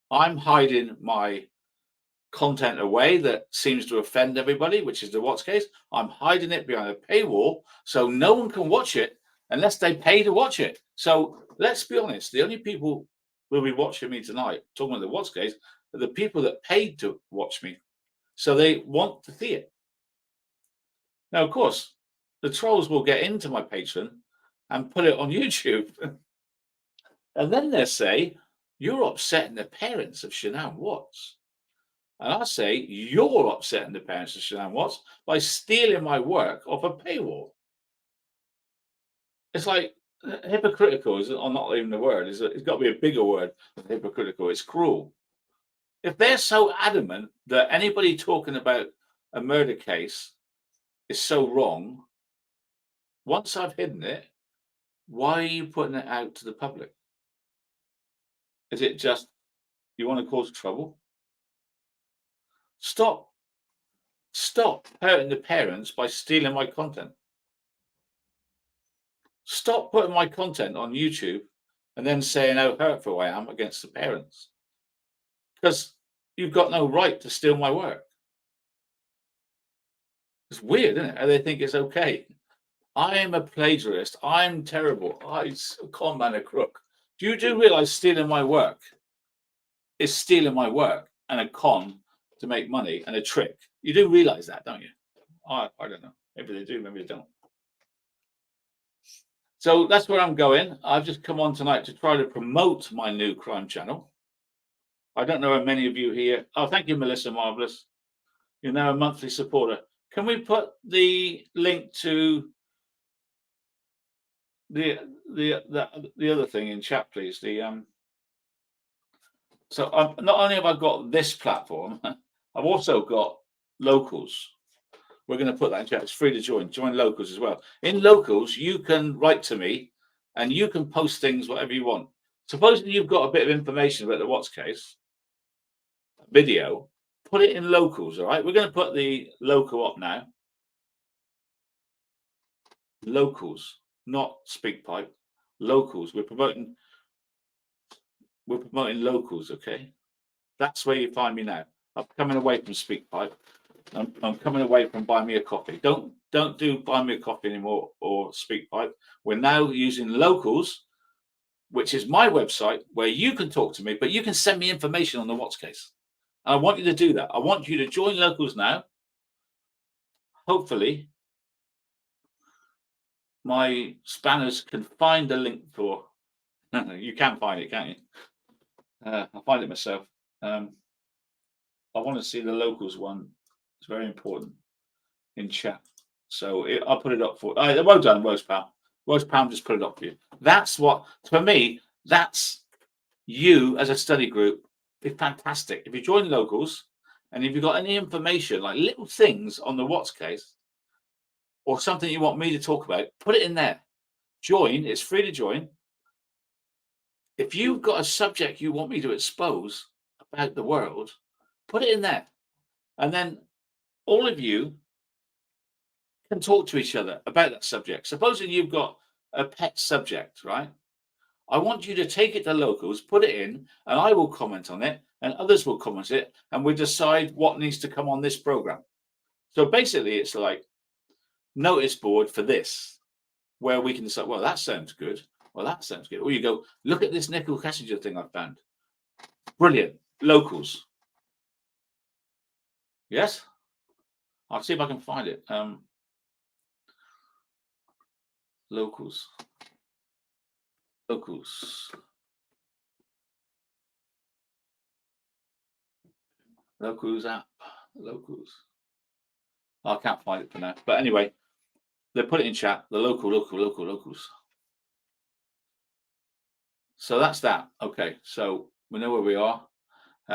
I'm hiding my content away that seems to offend everybody, which is the Watts case. I'm hiding it behind a paywall so no one can watch it unless they pay to watch it. So let's be honest, the only people who will be watching me tonight, talking about the What's case, are the people that paid to watch me. So they want to see it. Now, of course, the trolls will get into my Patreon and put it on YouTube. And then they'll say, you're upsetting the parents of Shanann Watts. And I say, you're upsetting the parents of Shanann Watts by stealing my work off a paywall. It's like hypocritical, is not even the word. It's got to be a bigger word than hypocritical. It's cruel. If they're so adamant that anybody talking about a murder case is so wrong, once I've hidden it, why are you putting it out to the public? Is it just you want to cause trouble? Stop hurting the parents by stealing my content. Stop putting my content on YouTube and then saying how hurtful I am against the parents. Because you've got no right to steal my work. It's weird, isn't it? How they think it's okay. I am a plagiarist. I'm terrible. I'm a con man, a crook. Do you realize stealing my work is stealing my work and a con to make money and a trick? You do realize that, don't you? I don't know. Maybe they do, maybe they don't. So that's where I'm going. I've just come on tonight to try to promote my new crime channel. I don't know how many of you here. Oh, thank you, Melissa Marvelous. You're now a monthly supporter. Can we put the link to the other thing in chat, please? So not only have I got this platform, I've also got locals. We're going to put that in chat. It's free to join. Join locals as well. In locals, you can write to me and you can post things whatever you want. Supposing you've got a bit of information about the Watts case, video, put it in locals, all right? We're going to put the local up now. Locals, not SpeakPipe. Locals. We're promoting locals, okay? That's where you find me now. I'm coming away from SpeakPipe. I'm coming away from Buy Me a Coffee. Don't do Buy Me a Coffee anymore or SpeakPipe. We're now using locals, which is my website where you can talk to me, but you can send me information on the Watts case. And I want you to do that. I want you to join locals now. Hopefully, my spanners can find the link for. You can find it, can't you? I'll find it myself. I want to see the locals one. It's very important in chat. So I'll put it up for. Well done, Rose Pal. Rose Pal just put it up for you. That's what, for me, that's you as a study group. It's fantastic. If you join locals and if you've got any information, like little things on the Watts case or something you want me to talk about, put it in there. Join. It's free to join. If you've got a subject you want me to expose about the world, put it in there. And then all of you can talk to each other about that subject. Supposing you've got a pet subject, right? I want you to take it to locals, put it in, and I will comment on it, and others will comment it, and we decide what needs to come on this program. So basically, it's like notice board for this, where we can decide, well, that sounds good. Well, that sounds good. Or you go, look at this Nickel Kessinger thing I found. Brilliant. Locals. Yes? I'll see if I can find it. Locals. Locals. Locals app. Locals. I can't find it for now. But anyway, they put it in chat. The locals. So that's that. Okay. So we know where we are.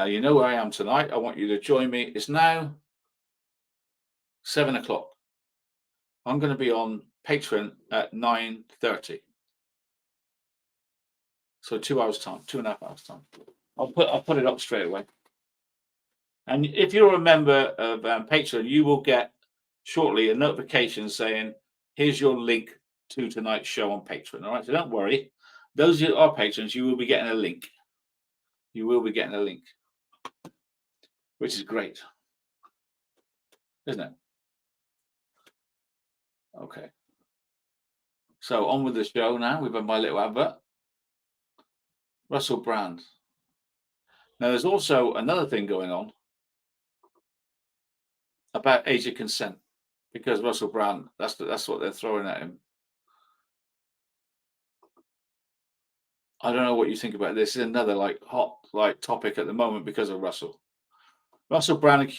You know where I am tonight. I want you to join me. It's now 7 o'clock. I'm going to be on Patreon at 9:30. So 2 hours time, 2.5 hours time. I'll put it up straight away. And if you're a member of Patreon, you will get shortly a notification saying, here's your link to tonight's show on Patreon. All right, so don't worry. Those who are patrons, you will be getting a link. You will be getting a link, which is great, isn't it? Okay. So on with the show now. We've had my little advert. Russell Brand. Now there's also another thing going on about age of consent, because Russell Brand, that's what they're throwing at him. I don't know what you think about this. This is another hot topic at the moment because of Russell. Russell Brand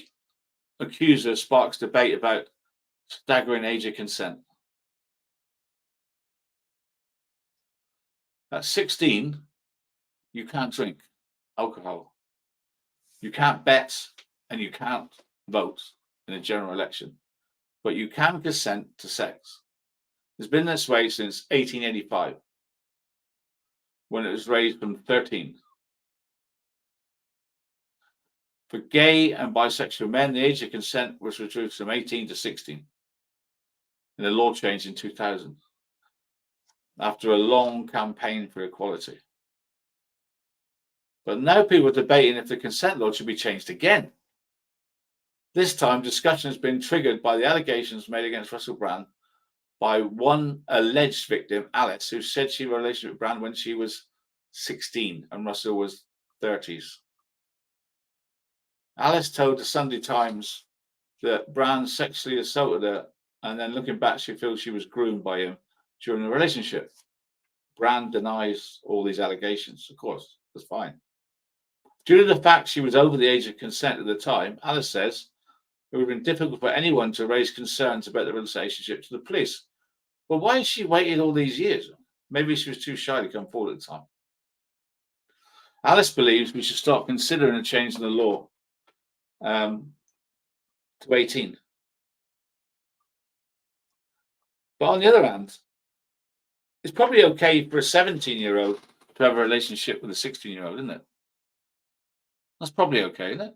accuser sparks debate about staggering age of consent. At 16, you can't drink alcohol. You can't bet and you can't vote in a general election, but you can consent to sex. It's been this way since 1885, when it was raised from 13. For gay and bisexual men, the age of consent was reduced from 18 to 16. And the law changed in 2000 after a long campaign for equality. But now people are debating if the consent law should be changed again. This time, discussion has been triggered by the allegations made against Russell Brand by one alleged victim, Alice, who said she had a relationship with Brand when she was 16 and Russell was 30s. Alice told the Sunday Times that Brand sexually assaulted her, and then looking back, she feels she was groomed by him during the relationship. Brand denies all these allegations, of course, that's fine. Due to the fact she was over the age of consent at the time, Alice says it would have been difficult for anyone to raise concerns about the relationship to the police. But why has she waited all these years? Maybe she was too shy to come forward at the time. Alice believes we should start considering a change in the law to 18. But on the other hand, it's probably okay for a 17-year-old to have a relationship with a 16-year-old, isn't it? That's probably okay, isn't it?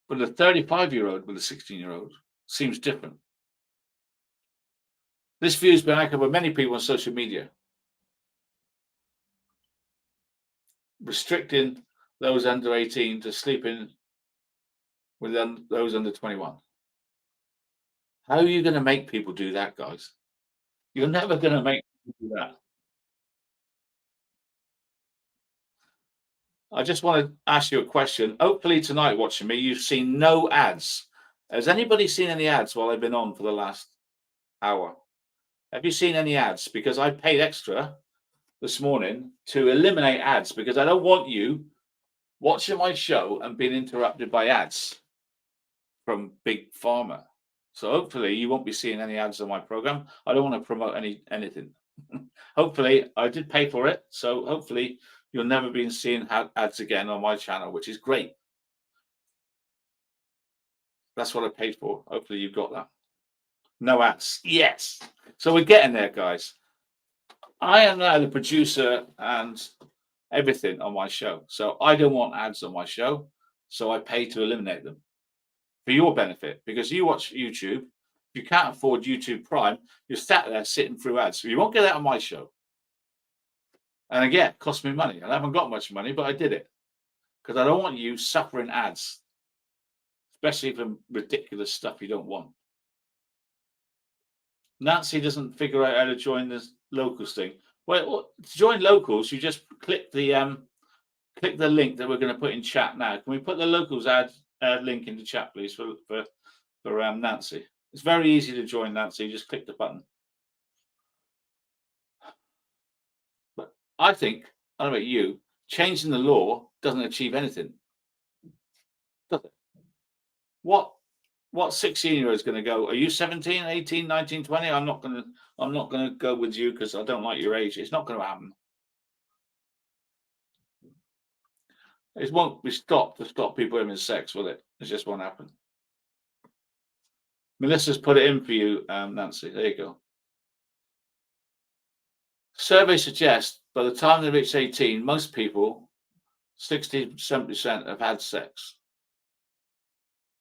But a 35-year-old with a 16-year-old seems different. This view has been echoed by many people on social media, restricting those under 18 to sleeping with those under 21. How are you going to make people do that, guys? You're never going to make people do that. I just want to ask you a question. Hopefully tonight, watching me, you've seen no ads. Has anybody seen any ads while I've been on for the last hour? Have you seen any ads? Because I paid extra this morning to eliminate ads, because I don't want you watching my show and being interrupted by ads from Big Pharma. So hopefully you won't be seeing any ads on my program. I don't want to promote anything. Hopefully, I did pay for it, so hopefully you'll never be seeing ads again on my channel, which is great. That's what I paid for. Hopefully you've got that. No ads. Yes. So we're getting there, guys. I am now the producer and everything on my show. So I don't want ads on my show. So I pay to eliminate them for your benefit, because you watch YouTube. If you can't afford YouTube Prime, you're sat there sitting through ads. So you won't get that on my show. And again, it cost me money. I haven't got much money, but I did it because I don't want you suffering ads, especially from ridiculous stuff you don't want. Nancy doesn't figure out how to join this locals thing. Well, to join locals, you just click the link that we're going to put in chat now. Can we put the locals ad link into chat, please, for Nancy? It's very easy to join, Nancy. Just click the button. But I think, I don't know about you, changing the law doesn't achieve anything, does it? What 16-year-old is going to go, are you 17, 18, 19, 20? I'm not going to go with you because I don't like your age. It's not going to happen. It won't be stopped to stop people having sex, will it? It just won't happen. Melissa's put it in for you, Nancy. There you go. Surveys suggest by the time they reach 18, most people, 60-70%, have had sex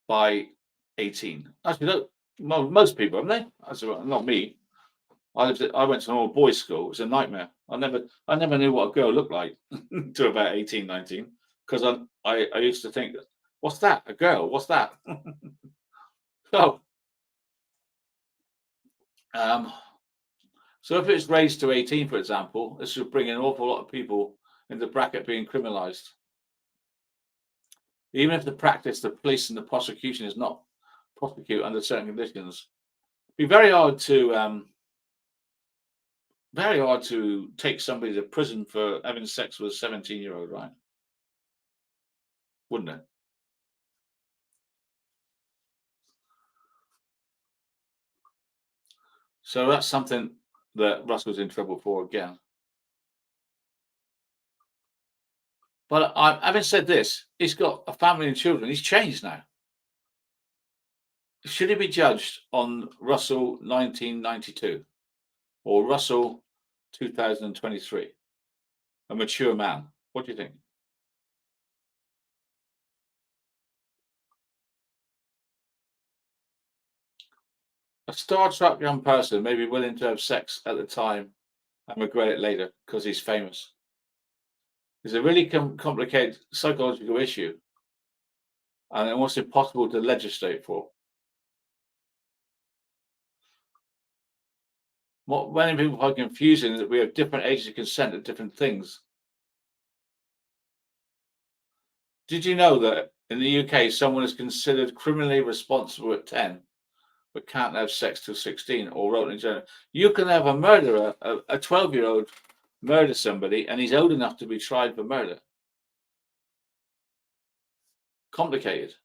by 18. Actually, no, most people, haven't they? That's not me. I went to an all boys school. It was a nightmare. I never knew what a girl looked like to about 18, 19, because I used to think, what's that? A girl? What's that? So, So if it's raised to 18, for example, this would bring an awful lot of people in the bracket being criminalised. Even if the practice, the police and the prosecution is not prosecute under certain conditions, it'd be very hard to take somebody to prison for having sex with a 17-year-old, right? Wouldn't it? So that's something that Russell's in trouble for again. But having said this, he's got a family and children. He's changed now. Should he be judged on Russell 1992 or Russell 2023? A mature man. What do you think? A star-struck young person may be willing to have sex at the time and regret it later because he's famous. It's a really complicated psychological issue and almost impossible to legislate for. What many people find confusing is that we have different ages of consent at different things. Did you know that in the UK, someone is considered criminally responsible at 10, but can't have sex till 16, or wrote in general? You can have a murderer, a 12-year-old murder somebody, and he's old enough to be tried for murder. Complicated.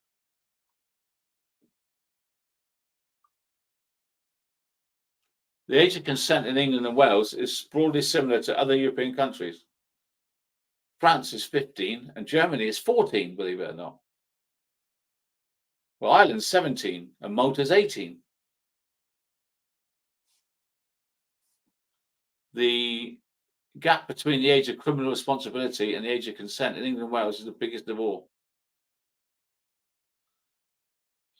The age of consent in England and Wales is broadly similar to other European countries. France is 15 and Germany is 14, believe it or not. Well, Ireland's 17 and Malta's 18. The gap between the age of criminal responsibility and the age of consent in England and Wales is the biggest of all.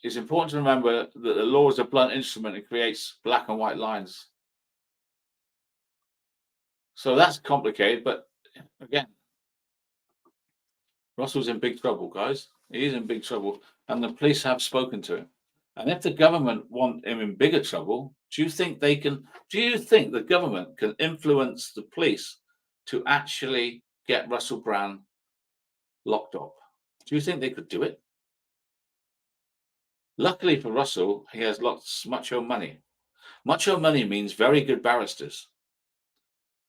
It's important to remember that the law is a blunt instrument and creates black and white lines. So that's complicated, but again, Russell's in big trouble, guys. He is in big trouble, and the police have spoken to him. And if the government want him in bigger trouble, do you think they can? Do you think the government can influence the police to actually get Russell Brand locked up? Do you think they could do it? Luckily for Russell, he has macho money. Macho money means very good barristers.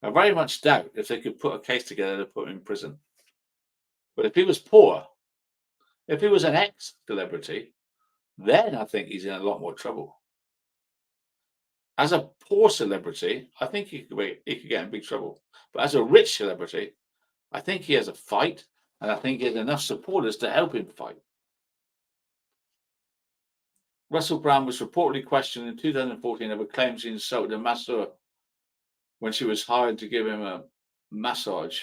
I very much doubt if they could put a case together to put him in prison. But if he was poor, if he was an ex-celebrity, then I think he's in a lot more trouble. As a poor celebrity, I think he could get in big trouble. But as a rich celebrity, I think he has a fight, and I think he has enough supporters to help him fight. Russell Brand was reportedly questioned in 2014 over claims he insulted a masseur when she was hired to give him a massage.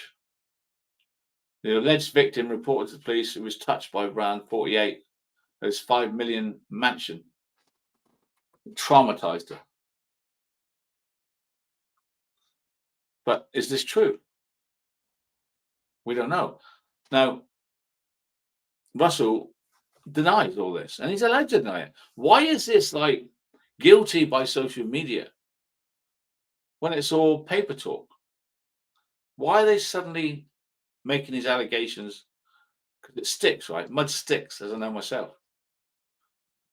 The alleged victim reported to the police he was touched by Brand, 48, at his $5 million mansion. It traumatized her. But is this true? We don't know. Now, Russell denies all this, and he's allowed to deny it. Why is this like guilty by social media when it's all paper talk? Why are they suddenly making these allegations? Because it sticks, right? Mud sticks, as I know myself.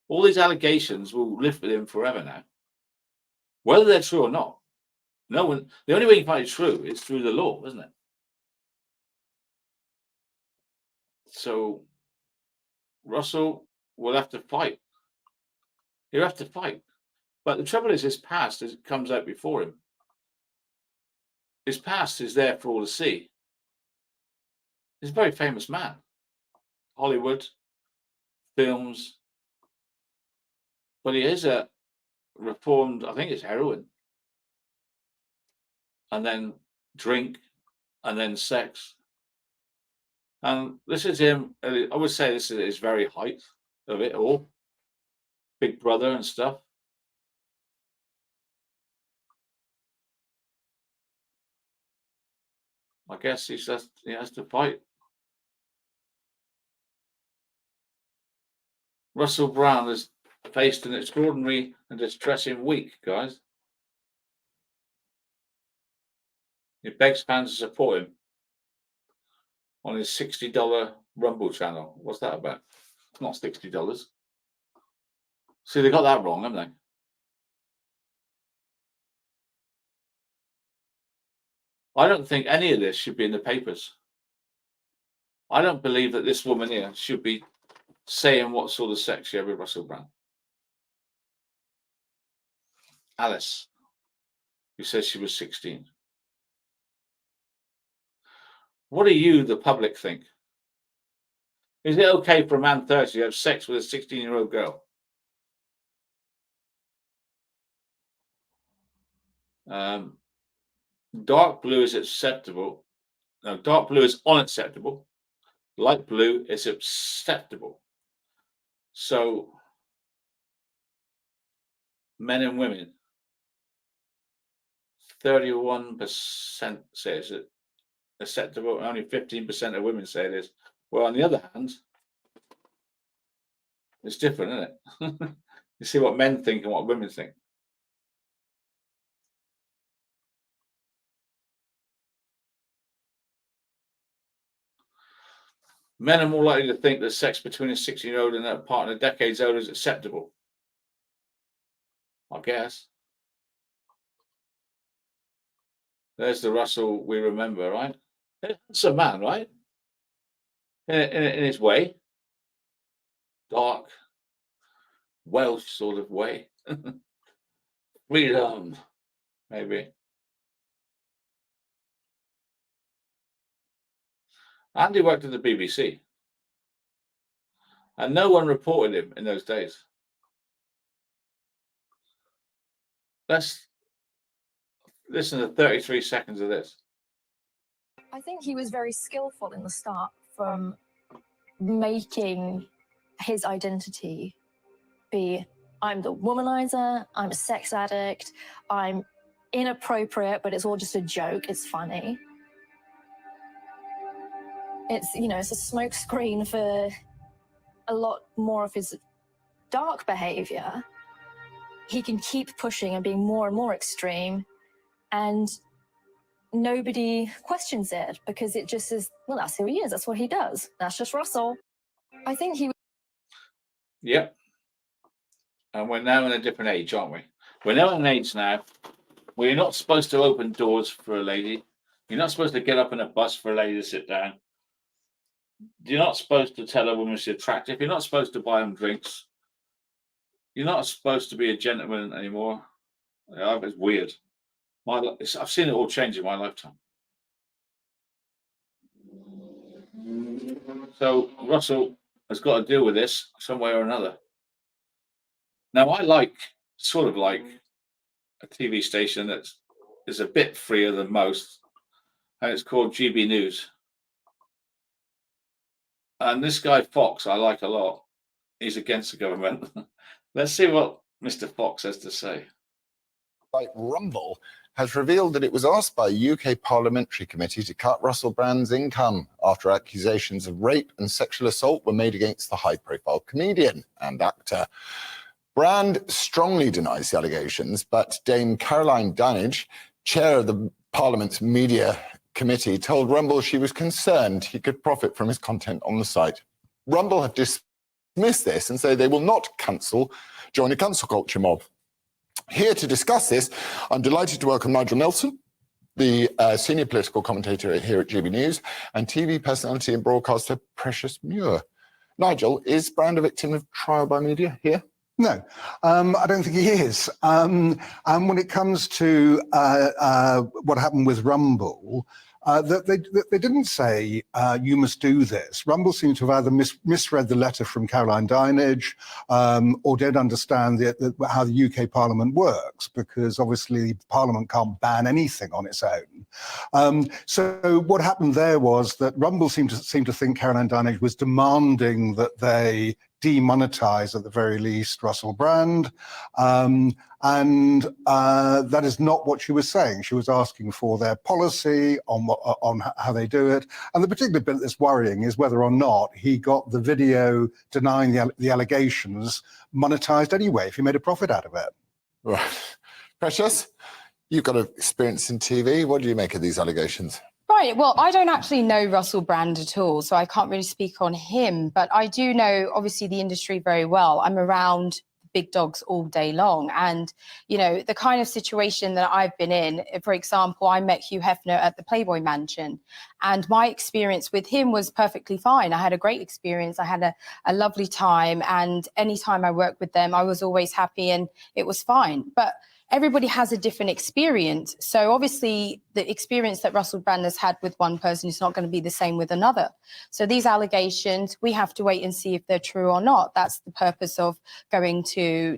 All these allegations will live with him forever now, whether they're true or not. No one. The only way you can find it true is through the law, isn't it? So Russell will have to fight. He'll have to fight. But the trouble is, his past as it comes out before him. His past is there for all to see. He's a very famous man. Hollywood, films. But he is a reformed, I think it's heroin. And then drink, and then sex. And this is him, I would say this is his very height of it all. Big Brother and stuff. I guess he has to fight. Russell Brand has faced an extraordinary and distressing week, guys. It begs fans to support him on his $60 Rumble channel. What's that about? It's not $60. See, they got that wrong, haven't they? I don't think any of this should be in the papers. I don't believe that this woman here should be saying what sort of sex she had with Russell Brand. Alice, who says she was 16. What do you, the public, think? Is it okay for a man 30 to have sex with a 16-year-old girl? Dark blue is acceptable. No, dark blue is unacceptable. Light blue is acceptable. So, men and women, 31% says it acceptable, and only 15% of women say it is. Well, on the other hand, it's different, isn't it? You see what men think and what women think. Men are more likely to think that sex between a 16-year-old and a partner decades older is acceptable. I guess. There's the Russell we remember, right? It's a man, right? In his way. Dark, Welsh sort of way. Freedom, maybe. Andy worked at the BBC. And no one reported him in those days. Let's listen to 33 seconds of this. I think he was very skillful in the start from making his identity be, I'm the womanizer, I'm a sex addict, I'm inappropriate, but it's all just a joke, it's funny. It's, you know, it's a smoke screen for a lot more of his dark behavior. He can keep pushing and being more and more extreme, and nobody questions it because it just is, well, that's who he is, that's what he does, that's just Russell. I think he... Yep. And we're now in a different age, aren't we? We're now in an age now where you're not supposed to open doors for a lady. You're not supposed to get up in a bus for a lady to sit down. You're not supposed to tell a woman she's attractive. You're not supposed to buy them drinks. You're not supposed to be a gentleman anymore. It's weird. I've seen it all change in my lifetime. So Russell has got to deal with this some way or another. Now, I sort of like a TV station that is a bit freer than most, and it's called GB News. And this guy Fox, I like a lot. He's against the government. Let's see what Mr. Fox has to say. Like Rumble has revealed that it was asked by a UK parliamentary committee to cut Russell Brand's income after accusations of rape and sexual assault were made against the high-profile comedian and actor. Brand strongly denies the allegations, but Dame Caroline Dinenage, chair of the Parliament's media committee, told Rumble she was concerned he could profit from his content on the site. Rumble have dismissed this and say they will not join a cancel culture mob. Here to discuss this, I'm delighted to welcome Nigel Nelson, the senior political commentator here at GB News, and TV personality and broadcaster Precious Muir. Nigel, is Brand a victim of trial by media here? No, I don't think he is. And when it comes to what happened with Rumble, they didn't say you must do this. Rumble seemed to have either misread the letter from Caroline Dinenage or don't understand how the UK Parliament works, because obviously Parliament can't ban anything on its own. So what happened there was that Rumble seemed to think Caroline Dinenage was demanding that they demonetize at the very least Russell Brand, and that is not what she was saying. She was asking for their policy on how they do it, and the particular bit that's worrying is whether or not he got the video denying the allegations monetized anyway, if he made a profit out of it. Right. Precious, You've got experience in TV. What do you make of these allegations? Right. Well, I don't actually know Russell Brand at all, so I can't really speak on him. But I do know, obviously, the industry very well. I'm around big dogs all day long. And, you know, the kind of situation that I've been in, for example, I met Hugh Hefner at the Playboy Mansion, and my experience with him was perfectly fine. I had a great experience. I had a lovely time. And anytime I worked with them, I was always happy and it was fine. But everybody has a different experience. So obviously the experience that Russell Brand has had with one person is not going to be the same with another. So these allegations, we have to wait and see if they're true or not. That's the purpose of going to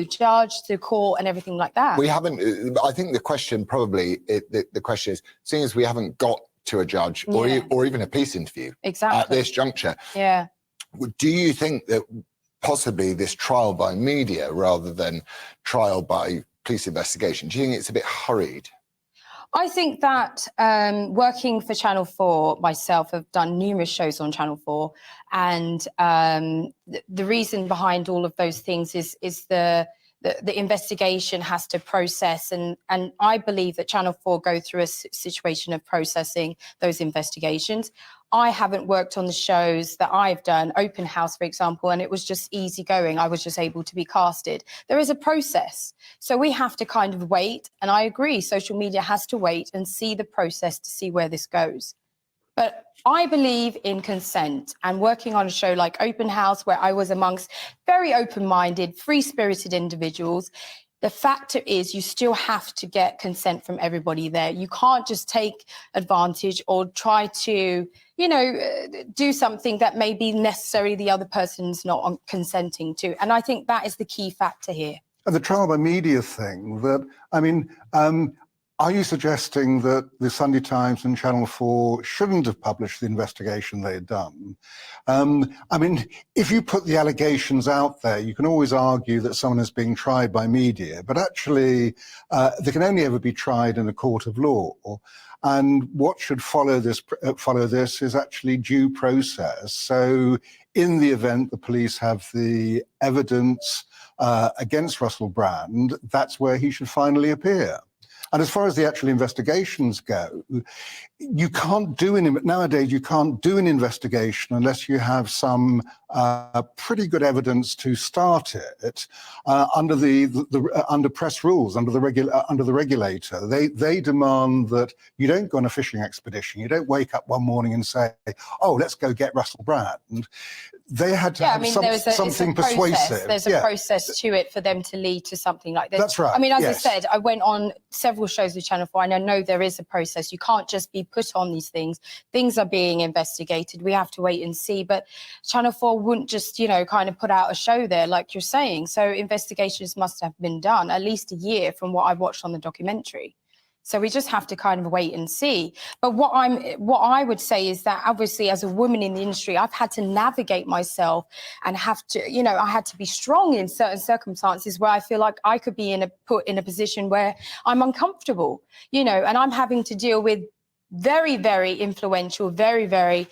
judge, to court and everything like that. We haven't, I think the question probably, the question is, seeing as we haven't got to a judge or even a police interview at this juncture, do you think that possibly this trial by media rather than trial by police investigation, do you think it's a bit hurried? I think that working for Channel 4 myself, I've done numerous shows on Channel 4, and the reason behind all of those things is the investigation has to process, and I believe that Channel 4 go through a situation of processing those investigations. I haven't worked on the shows that I've done, Open House, for example, and it was just easy going. I was just able to be casted. There is a process. So we have to kind of wait. And I agree, social media has to wait and see the process to see where this goes. But I believe in consent, and working on a show like Open House, where I was amongst very open-minded, free-spirited individuals, the factor is you still have to get consent from everybody there. You can't just take advantage or try to, you know, do something that maybe necessarily the other person's not consenting to. And I think that is the key factor here. And the trial by media thing, that, I mean, are you suggesting that the Sunday Times and Channel 4 shouldn't have published the investigation they had done? I mean, if you put the allegations out there, you can always argue that someone is being tried by media, but actually they can only ever be tried in a court of law. And what should follow this is actually due process. So in the event the police have the evidence against Russell Brand, that's where he should finally appear. And as far as the actual investigations go, you can't do nowadays. You can't do an investigation unless you have some pretty good evidence to start it under under press rules, under the regulator. They demand that you don't go on a fishing expedition. You don't wake up one morning and say, "Oh, let's go get Russell Brand." They had to have something persuasive. There's a process to it for them to lead to something like this. That's right. I mean, as I said, I went on several shows with Channel 4, and I know there is a process. You can't just be put on these things. Things are being investigated. We have to wait and see. But Channel 4 wouldn't just, you know, kind of put out a show there, like you're saying. So investigations must have been done at least a year from what I watched on the documentary. So we just have to kind of wait and see. But what I would say is that obviously as a woman in the industry, I've had to navigate myself and have to, you know, I had to be strong in certain circumstances where I feel like I could be put in a position where I'm uncomfortable, you know, and I'm having to deal with very, very influential, very, very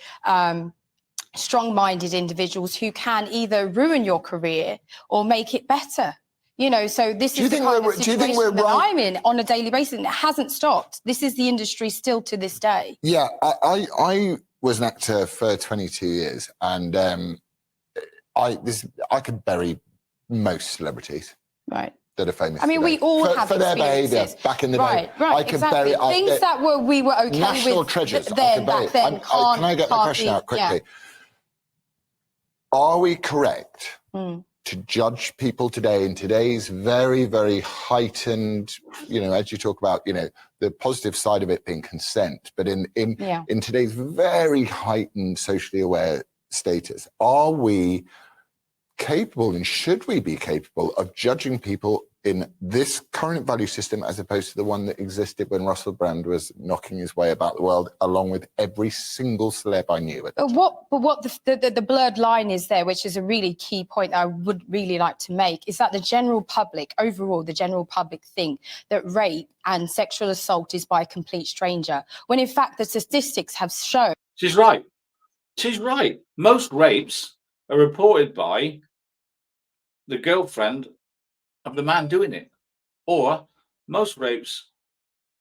strong-minded individuals who can either ruin your career or make it better. You know, so this is the kind of situation that I'm in on a daily basis, and it hasn't stopped. This is the industry still to this day. Yeah, I was an actor for 22 years, and I could bury most celebrities. Right. That are famous. I mean, we all have for their behaviour back in the day. Right, I could exactly. bury things that we were okay national with treasures. Then, back then, can I get the question out quickly? Are we correct to judge people today in today's very, very heightened, you know, as you talk about, you know, the positive side of it being consent, but in today's very heightened socially aware status, are we capable, and should we be capable, of judging people in this current value system as opposed to the one that existed when Russell Brand was knocking his way about the world, along with every single celeb I knew? But what the blurred line is there, which is a really key point that I would really like to make, is that the general public, overall, the general public think that rape and sexual assault is by a complete stranger, when in fact the statistics have shown. She's right. She's right. Most rapes are reported by the girlfriend of the man doing it, or most rapes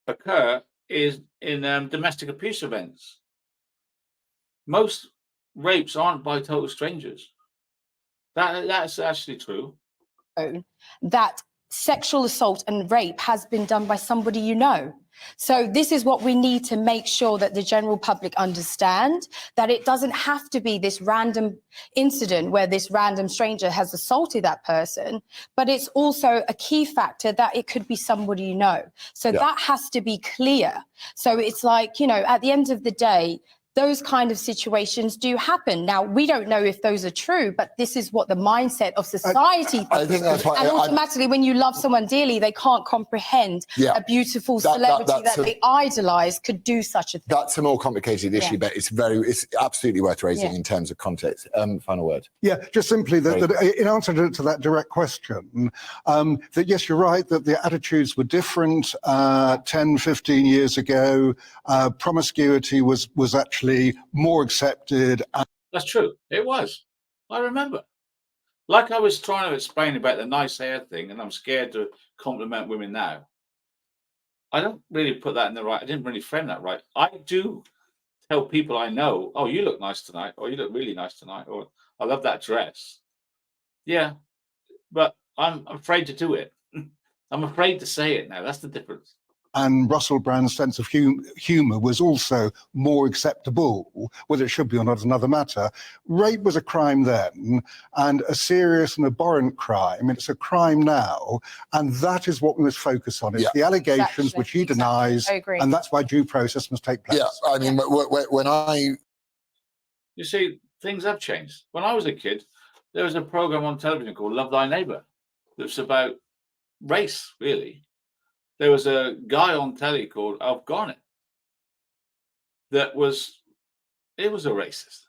occur is in domestic abuse events. Most rapes aren't by total strangers. That's actually true. That sexual assault and rape has been done by somebody you know. So this is what we need to make sure that the general public understand, that it doesn't have to be this random incident where this random stranger has assaulted that person, but it's also a key factor that it could be somebody you know. So that has to be clear. So it's like, you know, at the end of the day, those kind of situations do happen. Now, we don't know if those are true, but this is what the mindset of society I think that's why. and automatically, when you love someone dearly, they can't comprehend a beautiful celebrity that they idolize could do such a thing. That's a more complicated issue, but it's absolutely worth raising in terms of context. Final word. Yeah, just simply that in answer to that direct question, that yes, you're right, that the attitudes were different 10, 15 years ago. Promiscuity was actually more accepted. That's true. It was. I remember. Like I was trying to explain about the nice hair thing, and I'm scared to compliment women now. I don't really put that in the right. I didn't really frame that right. I do tell people I know, oh, you look nice tonight, or you look really nice tonight, or I love that dress. Yeah, but I'm afraid to do it. I'm afraid to say it now. That's the difference. And Russell Brand's sense of humour was also more acceptable. Whether it should be or not is another matter. Rape was a crime then, and a serious and abhorrent crime. It's a crime now, and that is what we must focus on. It's the allegations which he denies, and that's why due process must take place. Yeah, I mean, when You see, things have changed. When I was a kid, there was a program on television called Love Thy Neighbour. That's about race, really. There was a guy on telly called Alf Garnett that was a racist.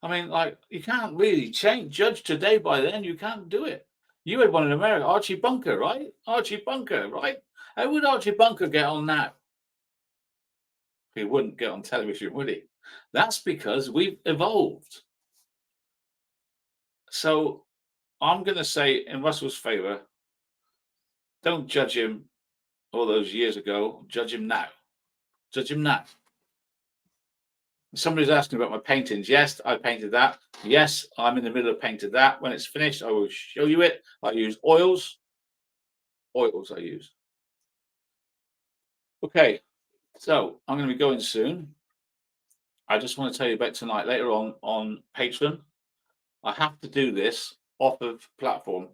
I mean, like, you can't really judge today by then. You can't do it. You had one in America, Archie Bunker, right? Archie Bunker, right? How would Archie Bunker get on now? He wouldn't get on television, would he? That's because we've evolved. So I'm going to say in Russell's favour, don't judge him all those years ago. Judge him now. Judge him now. Somebody's asking about my paintings. Yes, I painted that. Yes, I'm in the middle of painting that. When it's finished, I will show you it. I use oils. Oils I use. Okay, so I'm going to be going soon. I just want to tell you about tonight, later on Patreon. I have to do this off of platform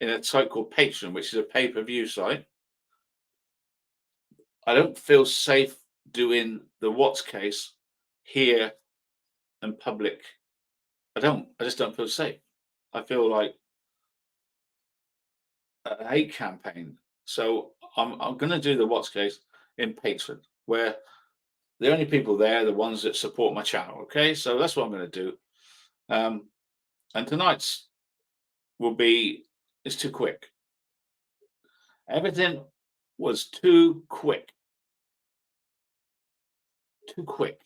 in a site called Patreon, which is a pay-per-view site. I don't feel safe doing the Watts case here in public. I just don't feel safe. I feel like a hate campaign. So I'm going to do the Watts case in Patreon, where the only people there are the ones that support my channel. Okay, so that's what I'm going to do. And tonight's it's too quick. Everything was too quick. Too quick.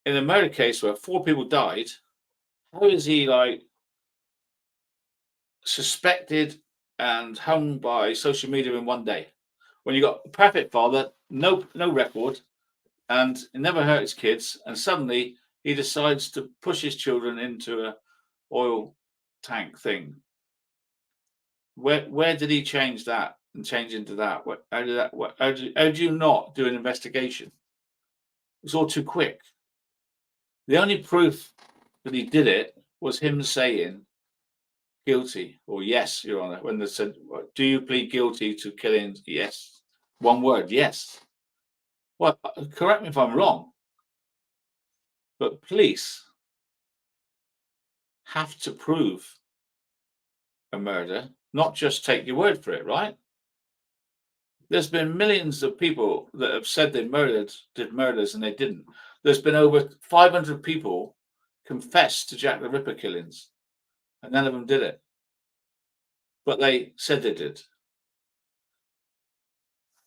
In a murder case where 4 people died, how is he like suspected and hung by social media in one day? When you got a perfect father, no record, and he never hurt his kids, and suddenly he decides to push his children into a oil tank thing. Where did he change that and change into that? How do you not do an investigation? It's all too quick. The only proof that he did it was him saying guilty or yes, Your Honor. When they said, "Do you plead guilty to killing?" Yes, one word, yes. Well, correct me if I'm wrong, but police have to prove a murder, not just take your word for it, right? There's been millions of people that have said they did murders, and they didn't. There's been over 500 people confessed to Jack the Ripper killings, and none of them did it. But they said they did.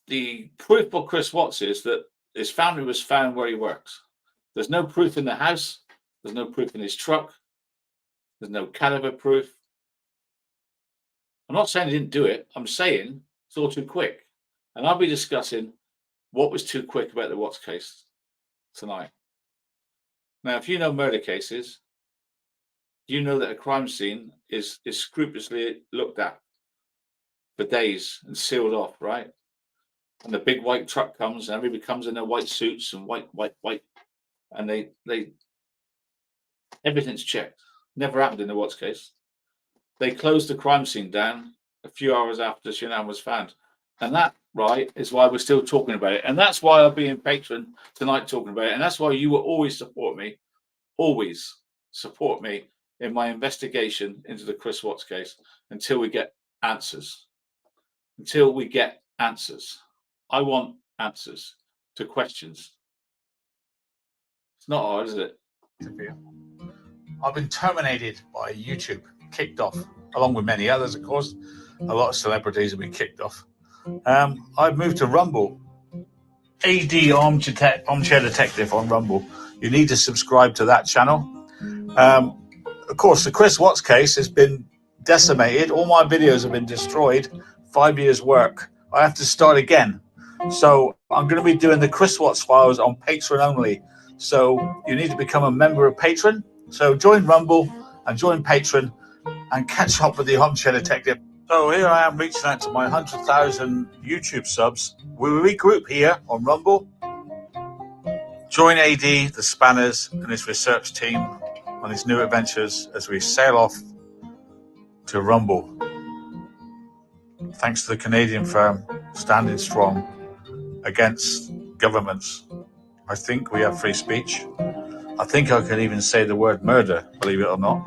The proof for Chris Watts is that his family was found where he works. There's no proof in the house. There's no proof in his truck. There's no caliber proof. I'm not saying he didn't do it. I'm saying it's all too quick. And I'll be discussing what was too quick about the Watts case tonight. Now, if you know murder cases, you know that a crime scene is scrupulously looked at for days and sealed off, right? And the big white truck comes and everybody comes in their white suits and white, and they everything's checked. Never happened in the Watts case. They closed the crime scene down a few hours after Shanann was found. And that, right, is why we're still talking about it. And that's why I'll be in Patreon tonight talking about it. And that's why you will always support me in my investigation into the Chris Watts case until we get answers. Until we get answers. I want answers to questions. It's not hard, is it? I've been terminated by YouTube, kicked off, along with many others, of course. A lot of celebrities have been kicked off. I've moved to Rumble. AD Armchair Detective on Rumble. You need to subscribe to that channel. Of course, the Chris Watts case has been decimated. All my videos have been destroyed. 5 years work. I have to start again. So I'm going to be doing the Chris Watts files on Patreon only. So you need to become a member of Patreon. So join Rumble and join Patreon and catch up with the Armchair Detective. So here I am reaching out to my 100,000 YouTube subs. We regroup here on Rumble. Join AD, the Spanners, and his research team on his new adventures as we sail off to Rumble. Thanks to the Canadian firm, standing strong against governments. I think we have free speech. I think I can even say the word murder, believe it or not.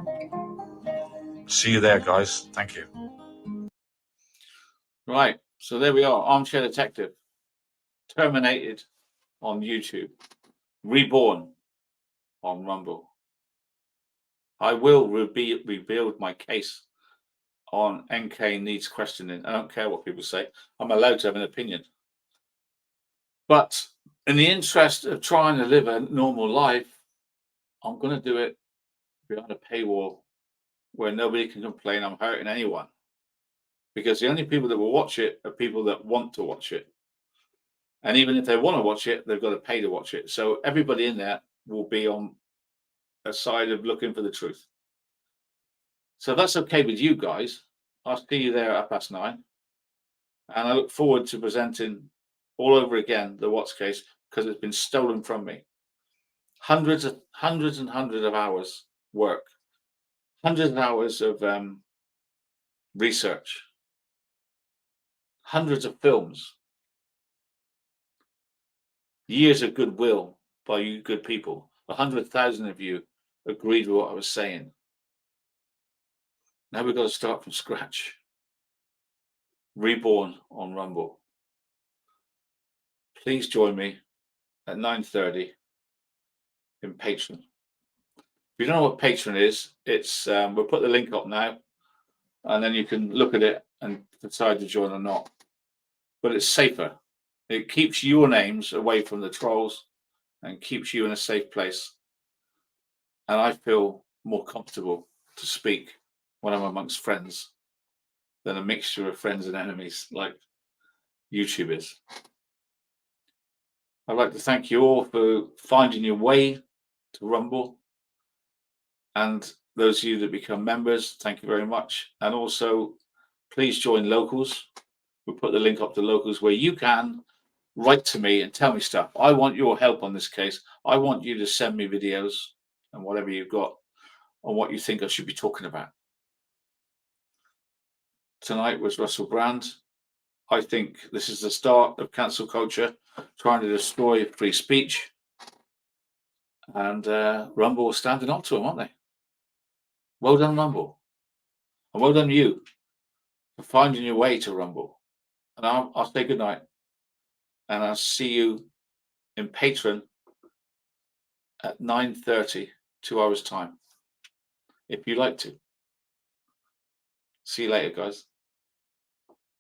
See you there, guys. Thank you. Right, so there we are. Armchair Detective. Terminated on YouTube. Reborn on Rumble. I will rebuild my case on NK Needs Questioning. I don't care what people say. I'm allowed to have an opinion. But in the interest of trying to live a normal life, I'm going to do it behind a paywall where nobody can complain I'm hurting anyone. Because the only people that will watch it are people that want to watch it. And even if they want to watch it, they've got to pay to watch it. So everybody in there will be on a side of looking for the truth. So that's okay with you guys. I'll see you there at 9:30. And I look forward to presenting all over again the Watts case because it's been stolen from me. Hundreds of hours work, hundreds of hours of research, hundreds of films, years of goodwill by you good people. 100,000 of you agreed with what I was saying. Now we've got to start from scratch. Reborn on Rumble. Please join me at 9:30 in Patreon. If you don't know what Patreon is, it's we'll put the link up now, and then you can look at it and decide to join or not. But it's safer. It keeps your names away from the trolls and keeps you in a safe place. And I feel more comfortable to speak when I'm amongst friends than a mixture of friends and enemies like YouTube is. I'd like to thank you all for finding your way to Rumble. And those of you that become members, thank you very much. And also, please join Locals. We'll put the link up to Locals where you can write to me and tell me stuff. I want your help on this case. I want you to send me videos and whatever you've got on what you think I should be talking about. Tonight was Russell Brand. I think this is the start of cancel culture, trying to destroy free speech. And Rumble is standing up to them, aren't they? Well done, Rumble. And well done, you, for finding your way to Rumble. And I'll say good night. And I'll see you in Patreon at 9:30, 2 hours time, if you like to. See you later, guys.